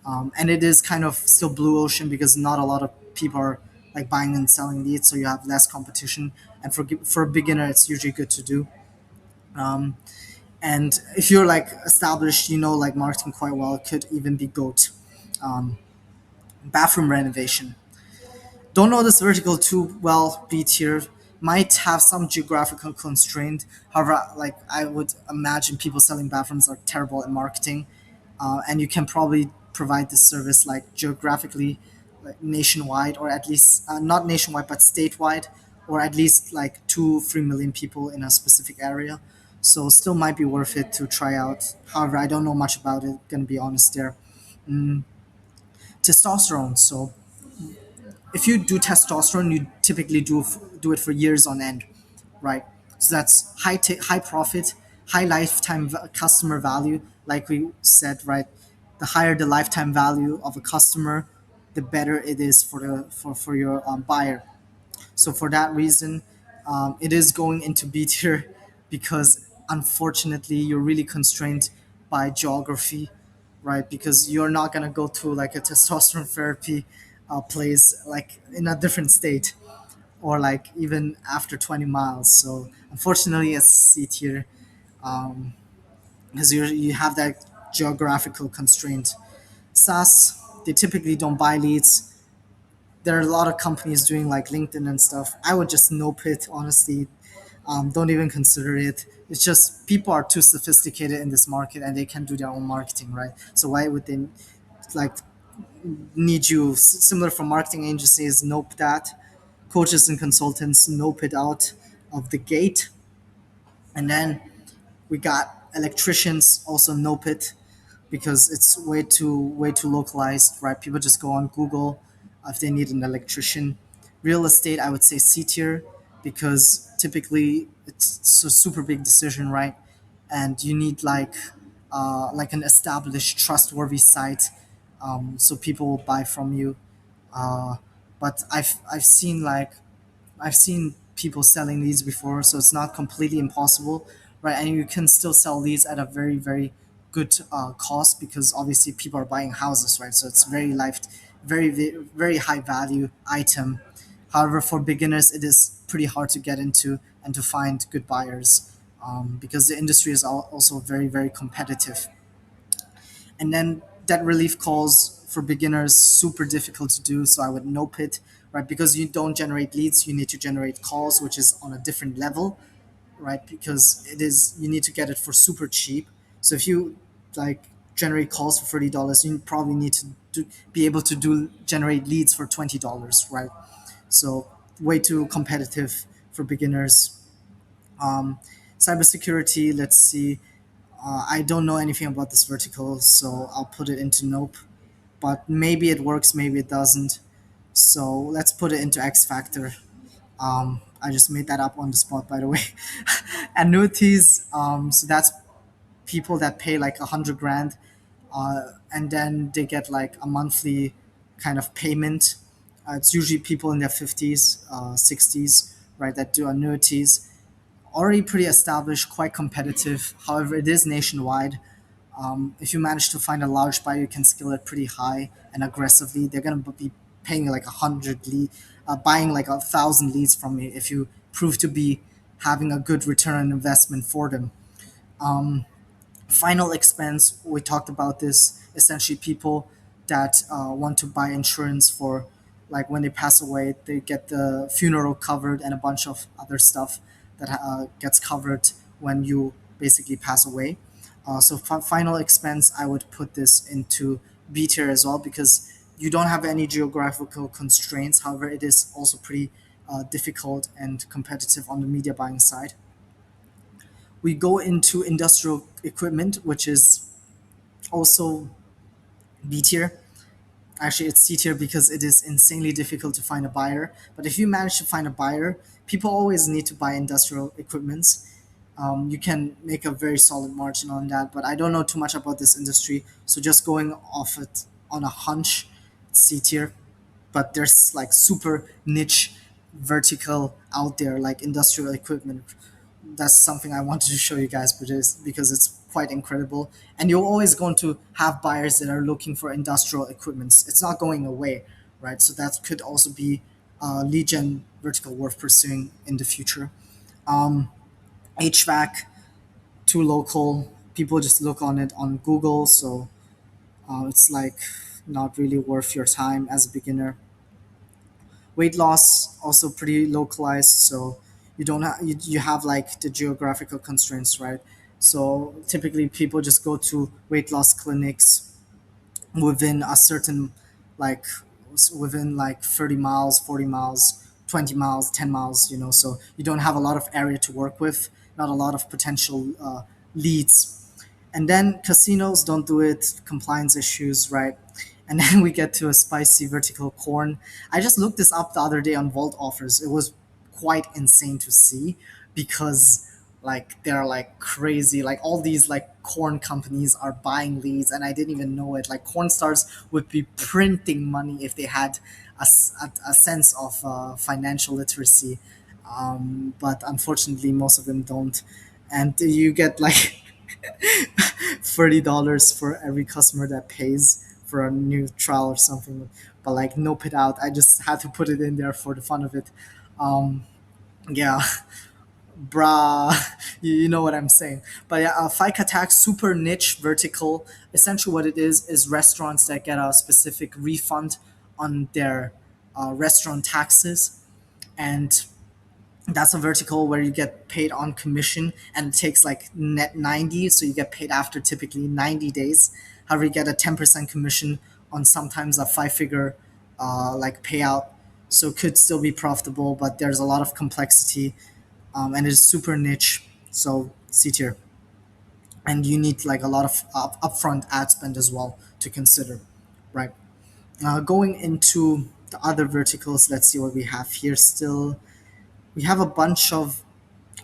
And it is kind of still blue ocean because not a lot of people are like buying and selling leads, so you have less competition. And for a beginner, it's usually good to do. And if you're like established, you know, like marketing quite well, it could even be goat. Bathroom renovation. Don't know this vertical too well. B tier might have some geographical constraint. However, like I would imagine people selling bathrooms are terrible at marketing, and you can probably provide this service like geographically, like nationwide, or at least not nationwide but statewide, or at least like 2 3 million people in a specific area. So still might be worth it to try out. However, I don't know much about it. Gonna be honest there. Testosterone. So if you do testosterone, you typically do it for years on end, right? So that's high profit, high lifetime customer value. Like we said, right? The higher the lifetime value of a customer, the better it is for your buyer. So for that reason, it is going into B tier because unfortunately you're really constrained by geography, right? Because you're not gonna go to like a testosterone therapy place like in a different state, or like even after 20 miles. So unfortunately, it's C tier, because you have that geographical constraint. SaaS, they typically don't buy leads. There are a lot of companies doing like LinkedIn and stuff. I would just nope it, honestly. Don't even consider it. It's just people are too sophisticated in this market and they can do their own marketing, right? So why would they like need you? Similar for marketing agencies, nope that. Coaches and consultants, nope it out of the gate. And then we got electricians, also nope it, because it's way too localized, right? People just go on Google if they need an electrician. Real estate, I would say C tier, because typically it's a super big decision, right? And you need like an established, trustworthy site, so people will buy from you. Uh, but I've seen people selling leads before, so it's not completely impossible, right? And you can still sell leads at a very good cost, because obviously people are buying houses, right? So it's very high value item. However, for beginners, it is pretty hard to get into and to find good buyers, because the industry is also very competitive. And then debt relief calls for beginners, super difficult to do, so I would nope it, right? Because you don't generate leads, you need to generate calls, which is on a different level, right? Because it is, you need to get it for super cheap. So if you like generate calls for $30, you probably need to be able to do generate leads for $20, right? So way too competitive for beginners. um, Cybersecurity, let's see. I don't know anything about this vertical, so I'll put it into nope. But maybe it works, maybe it doesn't. So let's put it into X Factor. I just made that up on the spot, by the way. Annuities. So that's people that pay like 100 grand, and then they get like a monthly kind of payment. It's usually people in their 50s, 60s, right, that do annuities. Already pretty established, quite competitive. However, it is nationwide. If you manage to find a large buyer, you can scale it pretty high and aggressively. They're gonna be paying like 100 lead, buying like 1,000 leads from you if you prove to be having a good return on investment for them. Final expense, we talked about this. Essentially, people that want to buy insurance for, like, when they pass away, they get the funeral covered and a bunch of other stuff that gets covered when you basically pass away. So final expense, I would put this into B tier as well, because you don't have any geographical constraints. However, it is also pretty difficult and competitive on the media buying side. We go into industrial equipment, which is also B tier. Actually, it's C tier because it is insanely difficult to find a buyer. But if you manage to find a buyer, people always need to buy industrial equipments. You can make a very solid margin on that. But I don't know too much about this industry, so just going off it on a hunch, C tier. But there's like super niche vertical out there, like industrial equipment. That's something I wanted to show you guys, because it's quite incredible. And you're always going to have buyers that are looking for industrial equipments. It's not going away, right? So that could also be a lead gen vertical worth pursuing in the future. HVAC, too local. People just look on it on Google, so it's like not really worth your time as a beginner. Weight loss, also pretty localized, so you have like the geographical constraints, right? So typically people just go to weight loss clinics within a certain, like, within like 30 miles, 40 miles, 20 miles, 10 miles, so you don't have a lot of area to work with, not a lot of potential leads. And then casinos don't do it, compliance issues, right? And then we get to a spicy vertical corn. I just looked this up the other day on Vault offers. It was quite insane to see, because like they're like crazy. Like all these like corn companies are buying leads, and I didn't even know it. Like corn stars would be printing money if they had a sense of financial literacy. But unfortunately, most of them don't. And you get like $30 for every customer that pays for a new trial or something. But like, nope it out. I just had to put it in there for the fun of it. Um, yeah, brah, you know what I'm saying. But yeah, Fike Attack, super niche vertical. Essentially, what it is restaurants that get a specific refund on their restaurant taxes, and that's a vertical where you get paid on commission, and it takes like net 90, so you get paid after typically 90 days. However, you get a 10% commission on sometimes a five-figure like payout, so it could still be profitable, but there's a lot of complexity, and it's super niche, so C tier. And you need like a lot of upfront ad spend as well to consider, right? Going into the other verticals, let's see what we have here still. We have a bunch of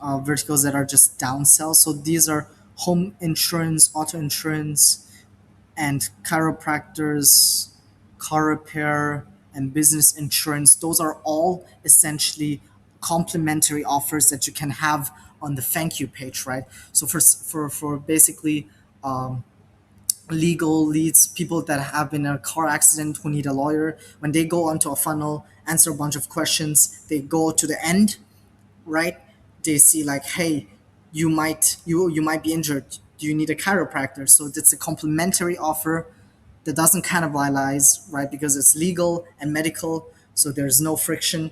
verticals that are just downsells. So these are home insurance, auto insurance, and chiropractors, car repair, and business insurance. Those are all essentially complimentary offers that you can have on the thank you page, right? So for basically legal leads, people that have been in a car accident who need a lawyer, when they go onto a funnel, answer a bunch of questions, they go to the end, right? They see like, hey, you might be injured. Do you need a chiropractor? So it's a complimentary offer that doesn't cannibalize, right? Because it's legal and medical, so there's no friction,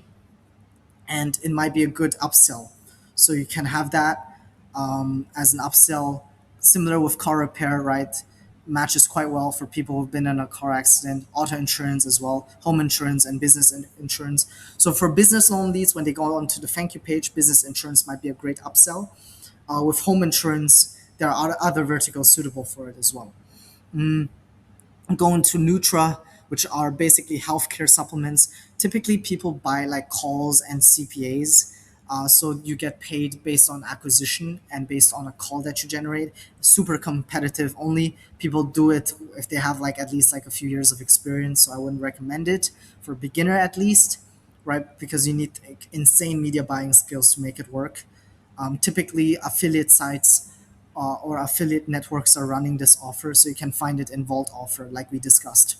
and it might be a good upsell. So you can have that as an upsell, similar with car repair, right? Matches quite well for people who've been in a car accident, auto insurance as well, home insurance, and business insurance. So for business loan leads, when they go onto the thank you page, business insurance might be a great upsell. With home insurance, there are other verticals suitable for it as well. Going to Nutra, which are basically healthcare supplements. Typically, people buy like calls and CPAs. So you get paid based on acquisition and based on a call that you generate. Super competitive. Only people do it if they have like at least like a few years of experience. So I wouldn't recommend it for a beginner at least, right? Because you need like, insane media buying skills to make it work. Typically, affiliate sites or affiliate networks are running this offer, so you can find it in Vault Offer, like we discussed.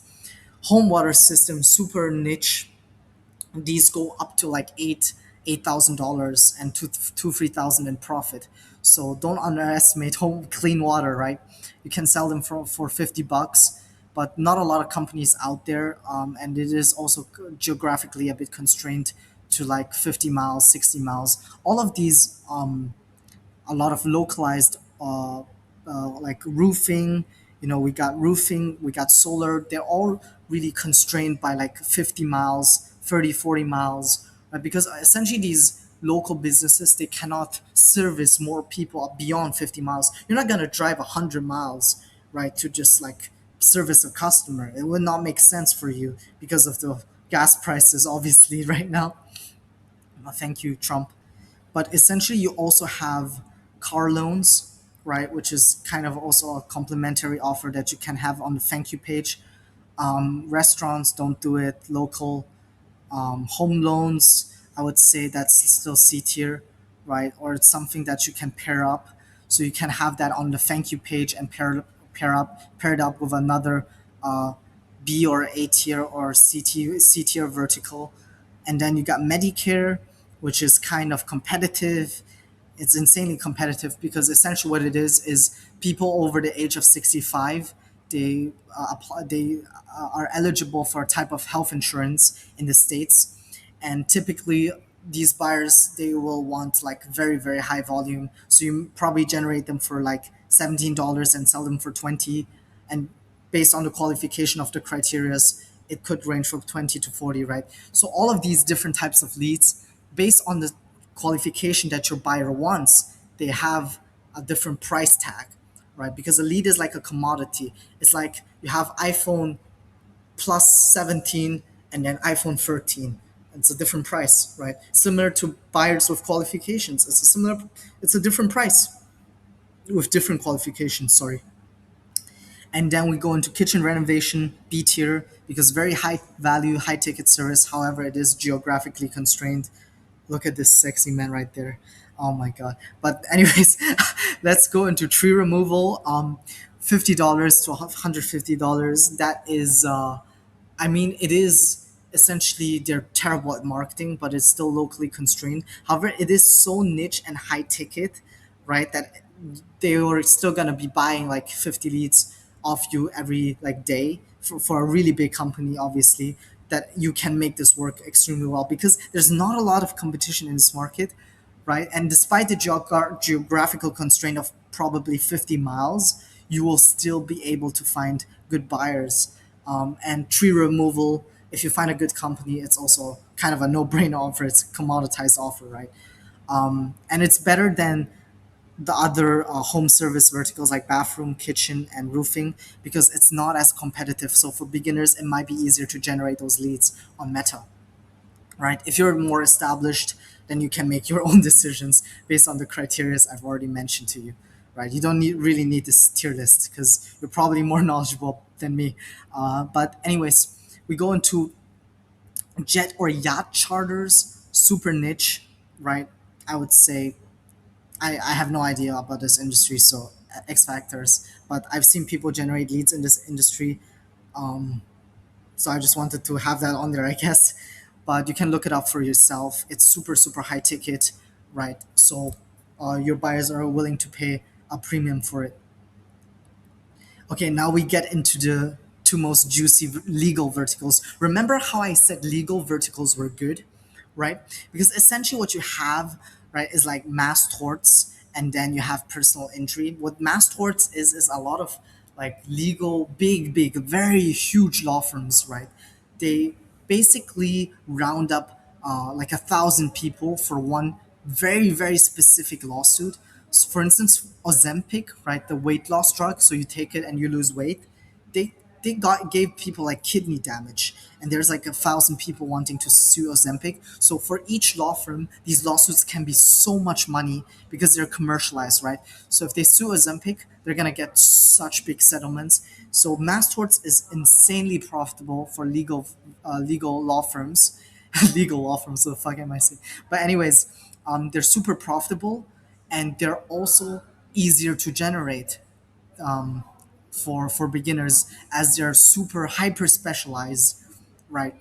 Home water system, super niche. These go up to like $8,000 and 3,000 in profit. So don't underestimate home clean water, right? You can sell them for $50, but not a lot of companies out there, and it is also geographically a bit constrained to like 50 miles, 60 miles. All of these a lot of localized like roofing. We got roofing, we got solar. They're all really constrained by like 50 miles, 30, 40 miles, right? Because essentially these local businesses, they cannot service more people beyond 50 miles. You're not going to drive 100 miles, right, to just like service a customer. It would not make sense for you because of the gas prices, obviously, right now. Thank you, Trump. But essentially, you also have car loans, right, which is kind of also a complimentary offer that you can have on the thank you page. Restaurants don't do it. Local home loans, I would say that's still C tier, right? Or it's something that you can pair up, so you can have that on the thank you page and pair it up with another B or A tier or C tier vertical. And then you got Medicare, which is kind of competitive. It's insanely competitive because essentially what it is people over the age of 65, they are eligible for a type of health insurance in the states, and typically these buyers, they will want like very very high volume, so you probably generate them for like $17 and sell them for 20, and based on the qualification of the criterias, it could range from 20 to 40, right? So all of these different types of leads, based on the qualification that your buyer wants, they have a different price tag, right? Because a lead is like a commodity. It's like you have iPhone plus 17 and then iPhone 13. It's a different price, right? Similar to buyers with qualifications. It's a different price with different qualifications, sorry. And then we go into kitchen renovation, B tier, because very high value, high ticket service. However, it is geographically constrained. Look at this sexy man right there. Oh my god. But anyways, let's go into tree removal. $50 to $150. That is I mean, it is essentially they're terrible at marketing, but it's still locally constrained. However, it is so niche and high ticket, right? That they were still gonna be buying like 50 leads off you every like day for a really big company, obviously, that you can make this work extremely well because there's not a lot of competition in this market, right? And despite the geographical constraint of probably 50 miles, you will still be able to find good buyers. And tree removal, if you find a good company, it's also kind of a no-brainer offer. It's a commoditized offer, right? And it's better than the other home service verticals like bathroom, kitchen, and roofing because it's not as competitive. So for beginners, it might be easier to generate those leads on Meta, right? If you're more established, then you can make your own decisions based on the criteria I've already mentioned to you, right? You don't really need this tier list because you're probably more knowledgeable than me. But anyways, we go into jet or yacht charters, super niche, right? I would say I have no idea about this industry, so X factors. But I've seen people generate leads in this industry, so I just wanted to have that on there, I guess. But you can look it up for yourself. It's super super high ticket, right? So your buyers are willing to pay a premium for it. Okay, now we get into the two most juicy legal verticals. Remember how I said legal verticals were good, right? Because essentially what you have, right, is like mass torts and then you have personal injury. What mass torts is a lot of like legal, big, very huge law firms, right? They basically round up like 1,000 people for one very specific lawsuit. So for instance, Ozempic, right, the weight loss drug. So you take it and you lose weight. They gave people like kidney damage, and there's like 1,000 people wanting to sue Ozempic. So for each law firm, these lawsuits can be so much money because they're commercialized, right? So if they sue Ozempic, they're gonna get such big settlements. So mass torts is insanely profitable for legal law firms. Legal law firms. So the fuck am I saying? But anyways, they're super profitable, and they're also easier to generate for beginners as they're super hyper specialized, right?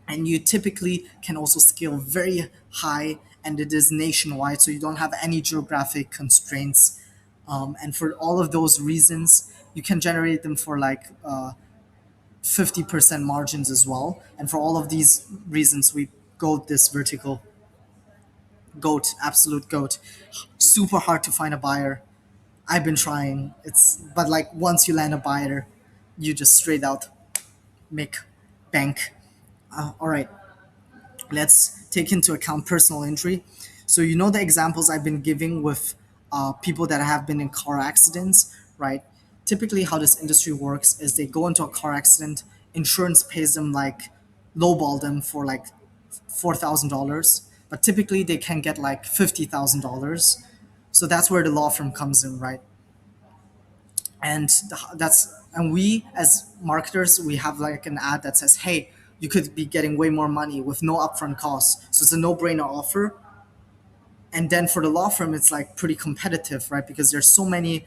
And you typically can also scale very high, and it is nationwide, so you don't have any geographic constraints. And for all of those reasons, you can generate them for like 50% margins as well. And for all of these reasons, we go this vertical. Goat, absolute goat. Super hard to find a buyer. I've been trying. It's but like once you land a buyer, you just straight out make bank. All right, let's take into account personal injury. So you know the examples I've been giving with people that have been in car accidents, right? Typically, how this industry works is they go into a car accident, insurance pays them like lowball them for like $4,000, but typically they can get like $50,000. So that's where the law firm comes in, right? And we as marketers, we have like an ad that says, hey, you could be getting way more money with no upfront costs, so it's a no-brainer offer. And then for the law firm, it's like pretty competitive, right? Because there's so many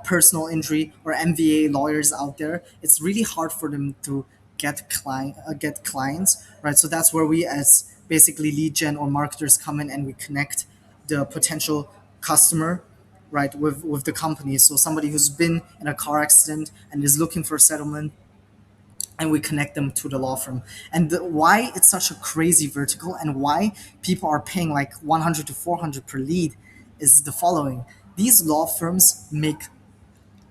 personal injury or MVA lawyers out there. It's really hard for them to get clients, right? So that's where we as basically lead gen or marketers come in, and we connect the potential customer, right, with the company. So somebody who's been in a car accident and is looking for settlement, and we connect them to the law firm. And why it's such a crazy vertical and why people are paying like 100 to 400 per lead is the following. These law firms make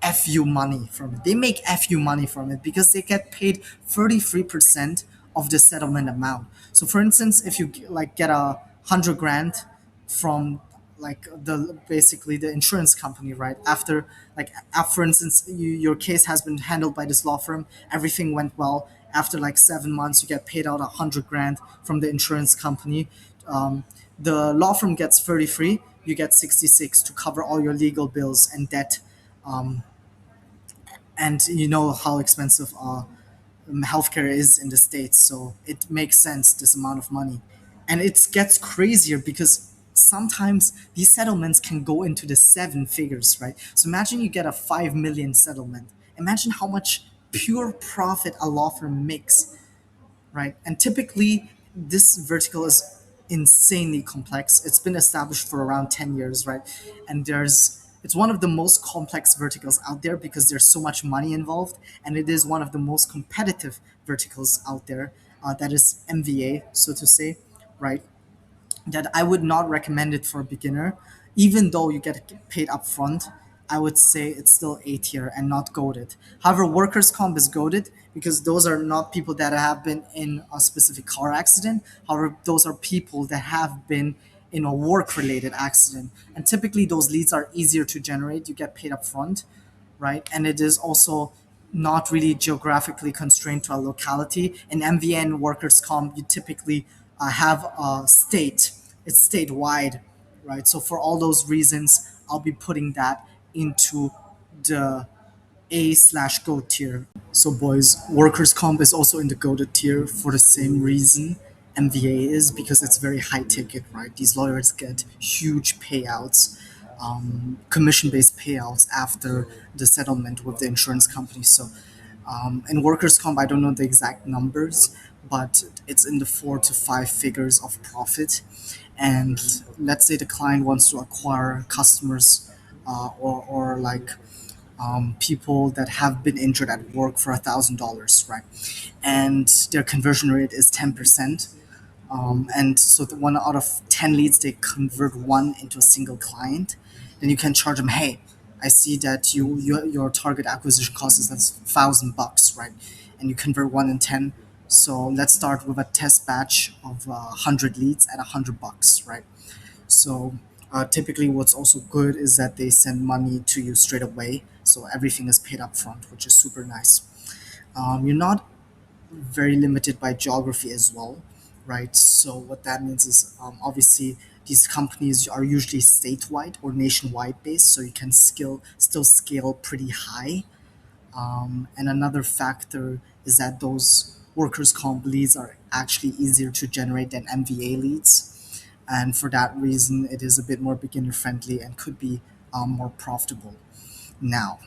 FU money from it. They make FU money from it because they get paid 33% of the settlement amount. So for instance, if you like get 100 grand from like the basically the insurance company, right? After like for instance, your case has been handled by this law firm, everything went well. After like 7 months, you get paid out 100 grand from the insurance company. The law firm gets 33, you get 66 to cover all your legal bills and debt. And you know how expensive healthcare is in the States, so it makes sense, this amount of money. And it gets crazier because sometimes these settlements can go into the seven figures, right? So imagine you get a 5 million settlement. Imagine how much pure profit a law firm makes, right? And typically, this vertical is insanely complex. It's been established for around 10 years, right? And it's one of the most complex verticals out there because there's so much money involved, and it is one of the most competitive verticals out there. That is MVA, so to say, right? That I would not recommend it for a beginner. Even though you get paid upfront, I would say it's still A tier and not goaded. However, workers' comp is goaded because those are not people that have been in a specific car accident. However, those are people that have been in a work related accident. And typically, those leads are easier to generate. You get paid upfront, right? And it is also not really geographically constrained to a locality. In MVN workers' comp, you typically have a state. It's statewide, right? So for all those reasons, I'll be putting that into the A/Go tier. So boys, workers' comp is also in the goaded tier for the same reason MVA is, because it's very high ticket, right? These lawyers get huge payouts, commission based payouts after the settlement with the insurance company. So in workers' comp, I don't know the exact numbers, but it's in the 4 to 5 figures of profit. And let's say the client wants to acquire customers, or like people that have been injured at work for $1,000, right? And their conversion rate is 10%. And so the 1 out of 10 leads, they convert one into a single client. Then you can charge them, hey, I see that your target acquisition cost is that's $1,000, right? And you convert 1 in 10. So let's start with a test batch of 100 leads at $100, right? So typically, what's also good is that they send money to you straight away, so everything is paid up front, which is super nice. You're not very limited by geography as well, right? So what that means is, obviously these companies are usually statewide or nationwide based, so you can still scale pretty high. And another factor is that those workers' comp leads are actually easier to generate than MVA leads. And for that reason, it is a bit more beginner friendly and could be more profitable. Now,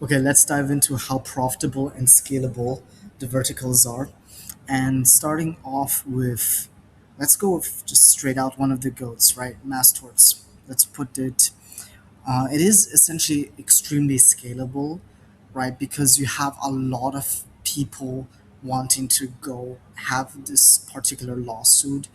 okay, let's dive into how profitable and scalable the verticals are. And starting off with, let's go with just straight out one of the goats, right? Mass torts. Let's put it, it is essentially extremely scalable, right? Because you have a lot of people wanting to go have this particular lawsuit.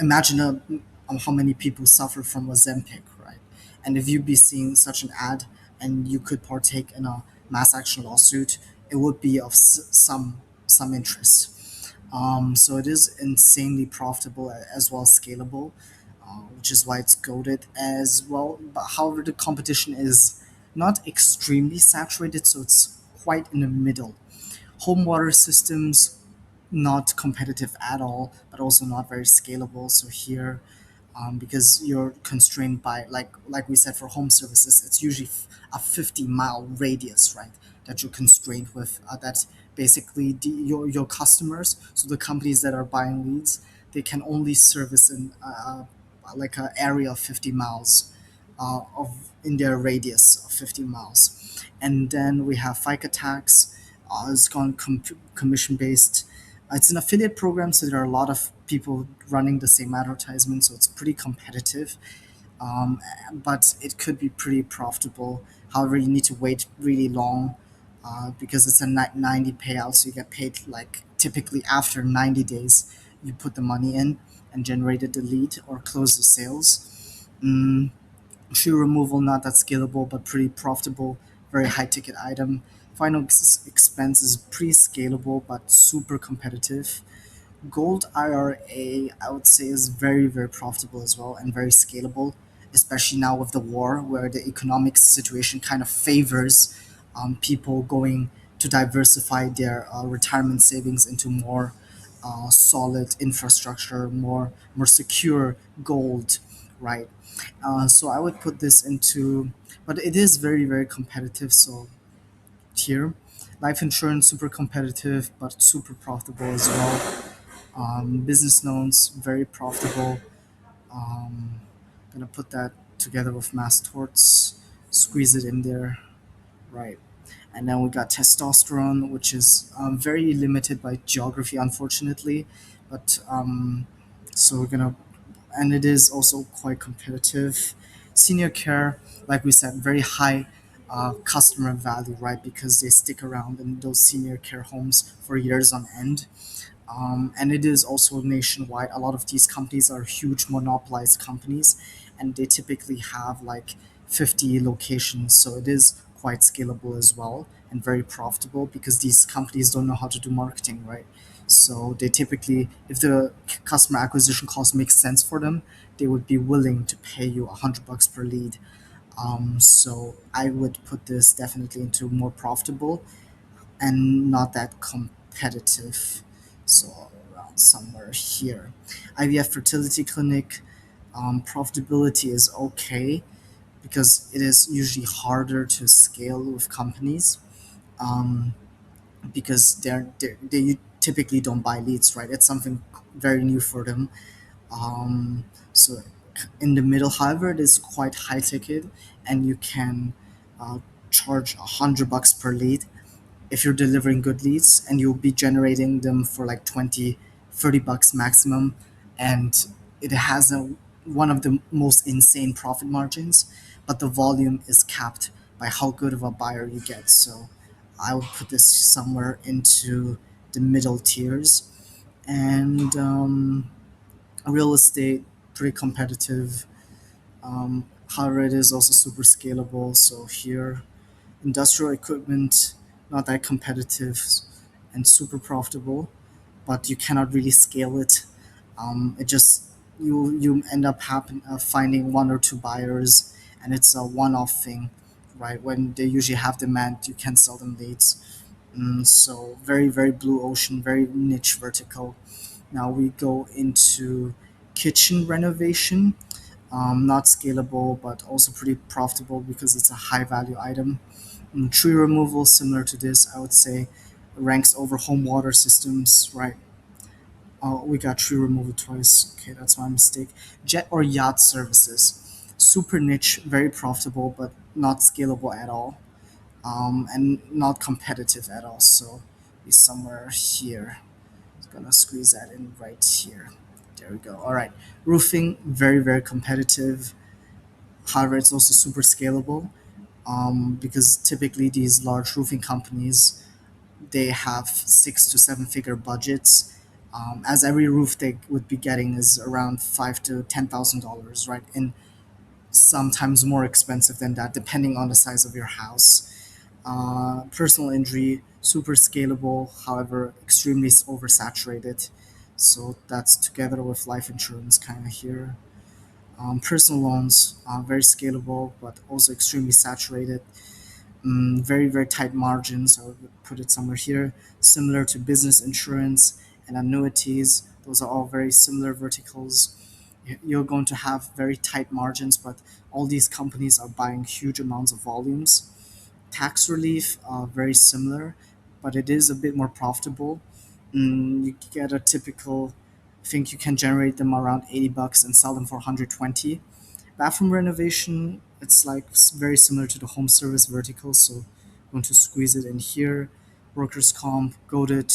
Imagine how many people suffer from Ozempic, right? And if you'd be seeing such an ad and you could partake in a mass action lawsuit, it would be of some interest. So it is insanely profitable as well as scalable, which is why it's goaded as well. But however, the competition is not extremely saturated, so it's quite in the middle. Home water systems, not competitive at all, but also not very scalable. So here, because you're constrained by, like we said, for home services, it's usually a 50-mile radius, right? That you're constrained with. That basically your customers, so the companies that are buying leads, they can only service in like an area of 50 miles, of in their radius of 50 miles. And then we have FICA tax. It's gone commission based. It's an affiliate program, so there are a lot of people running the same advertisement, so it's pretty competitive. Um, but it could be pretty profitable. However, you need to wait really long, because it's a 90 payout, so you get paid like typically after 90 days. You put the money in and generated the lead or close the sales. Shoe removal, not that scalable, but pretty profitable. Very high ticket item. Final expense is pretty scalable, but super competitive. Gold IRA, I would say, is very, very profitable as well and very scalable, especially now with the war, where the economic situation kind of favors people going to diversify their retirement savings into more solid infrastructure, more secure gold, right? So I would put this into, but it is very, very competitive. So tier, life insurance super competitive, but super profitable as well. Business loans very profitable. Um, gonna put that together with mass torts, squeeze it in there, right? And then we got testosterone, which is very limited by geography, unfortunately. But so we're gonna, and it is also quite competitive. Senior care, like we said, very high customer value, right? Because they stick around in those senior care homes for years on end. And it is also nationwide. A lot of these companies are huge monopolized companies, and they typically have like 50 locations. So it is quite scalable as well and very profitable because these companies don't know how to do marketing, right? So they typically, if the customer acquisition cost makes sense for them, they would be willing to pay you $100 per lead. So I would put this definitely into more profitable and not that competitive. So around somewhere here. IVF fertility clinic, profitability is okay because it is usually harder to scale with companies, um, because they typically don't buy leads, right? It's something very new for them. So in the middle, however, it is quite high ticket, and you can uh, charge $100 per lead if you're delivering good leads, and you'll be generating them for like 20, $30 maximum. And it has one of the most insane profit margins, but the volume is capped by how good of a buyer you get. So I would put this somewhere into the middle tiers. And real estate, pretty competitive. However, it is also super scalable. So here, industrial equipment, not that competitive and super profitable, but you cannot really scale it. It just, you end up finding one or two buyers, and it's a one-off thing, right? When they usually have demand, you can sell them leads. So very, very blue ocean, very niche vertical. Now we go into kitchen renovation. Not scalable, but also pretty profitable because it's a high value item. Tree removal, similar to this, I would say, ranks over home water systems, right? Oh, we got tree removal twice. Okay, that's my mistake. Jet or yacht services. Super niche, very profitable, but not scalable at all, and not competitive at all. So be somewhere here. Just gonna squeeze that in right here. There we go. All right. Roofing, very, very competitive. However, it's also super scalable, because typically these large roofing companies, they have 6 to 7 figure budgets. As every roof they would be getting is around $5 to $10,000, right? And sometimes more expensive than that, depending on the size of your house. Personal injury, super scalable, however, extremely oversaturated. So that's together with life insurance, kind of here. Personal loans, very scalable, but also extremely saturated. Very, very tight margins. I would put it somewhere here, similar to business insurance and annuities. Those are all very similar verticals. You're going to have very tight margins, but all these companies are buying huge amounts of volumes. Tax relief, very similar, but it is a bit more profitable. You get a typical, I think you can generate them around $80 and sell them for 120. Bathroom renovation, it's like very similar to the home service vertical, so I'm going to squeeze it in here. Workers' comp, goaded,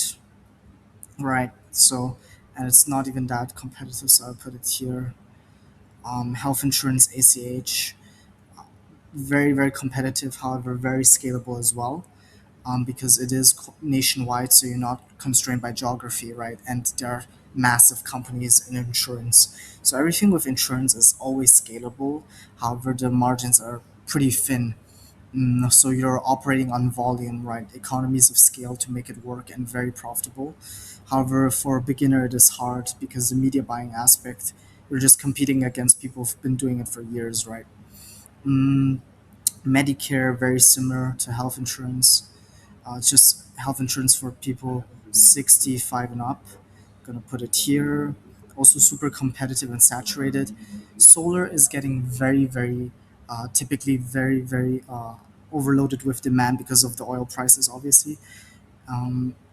right? So, and it's not even that competitive, so I'll put it here. Health insurance, ACH, very, very competitive, however, very scalable as well, because it is nationwide, so you're not constrained by geography, right? And there are massive companies in insurance. So everything with insurance is always scalable. However, the margins are pretty thin. So you're operating on volume, right? Economies of scale to make it work and very profitable. However, for a beginner, it is hard because the media buying aspect, you're just competing against people who've been doing it for years, right? Medicare, very similar to health insurance. It's just health insurance for people 65 and up. Gonna put it here. Also super competitive and saturated. Solar is getting very, very, typically very, very overloaded with demand because of the oil prices, obviously.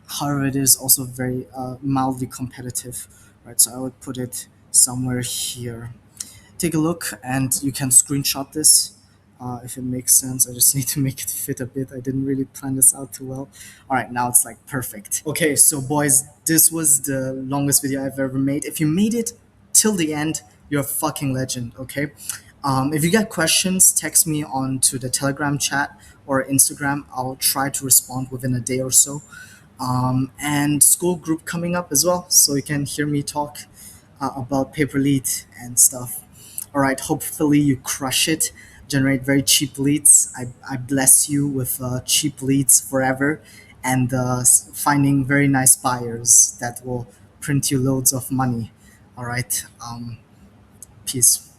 However, it is also very mildly competitive, right? So I would put it somewhere here. take a look and you can screenshot this if it makes sense. I just need to make it fit a bit. I didn't really plan this out too well. All right, now it's like perfect. Okay, so boys, this was the longest video I've ever made. If you made it till the end, you're a fucking legend, okay? If you got questions, text me on to the Telegram chat or Instagram. I'll try to respond within a day or so. And Skool Group coming up as well, so you can hear me talk about paper lead and stuff. All right, hopefully you crush it, generate very cheap leads. I bless you with cheap leads forever and finding very nice buyers that will print you loads of money. All right, peace.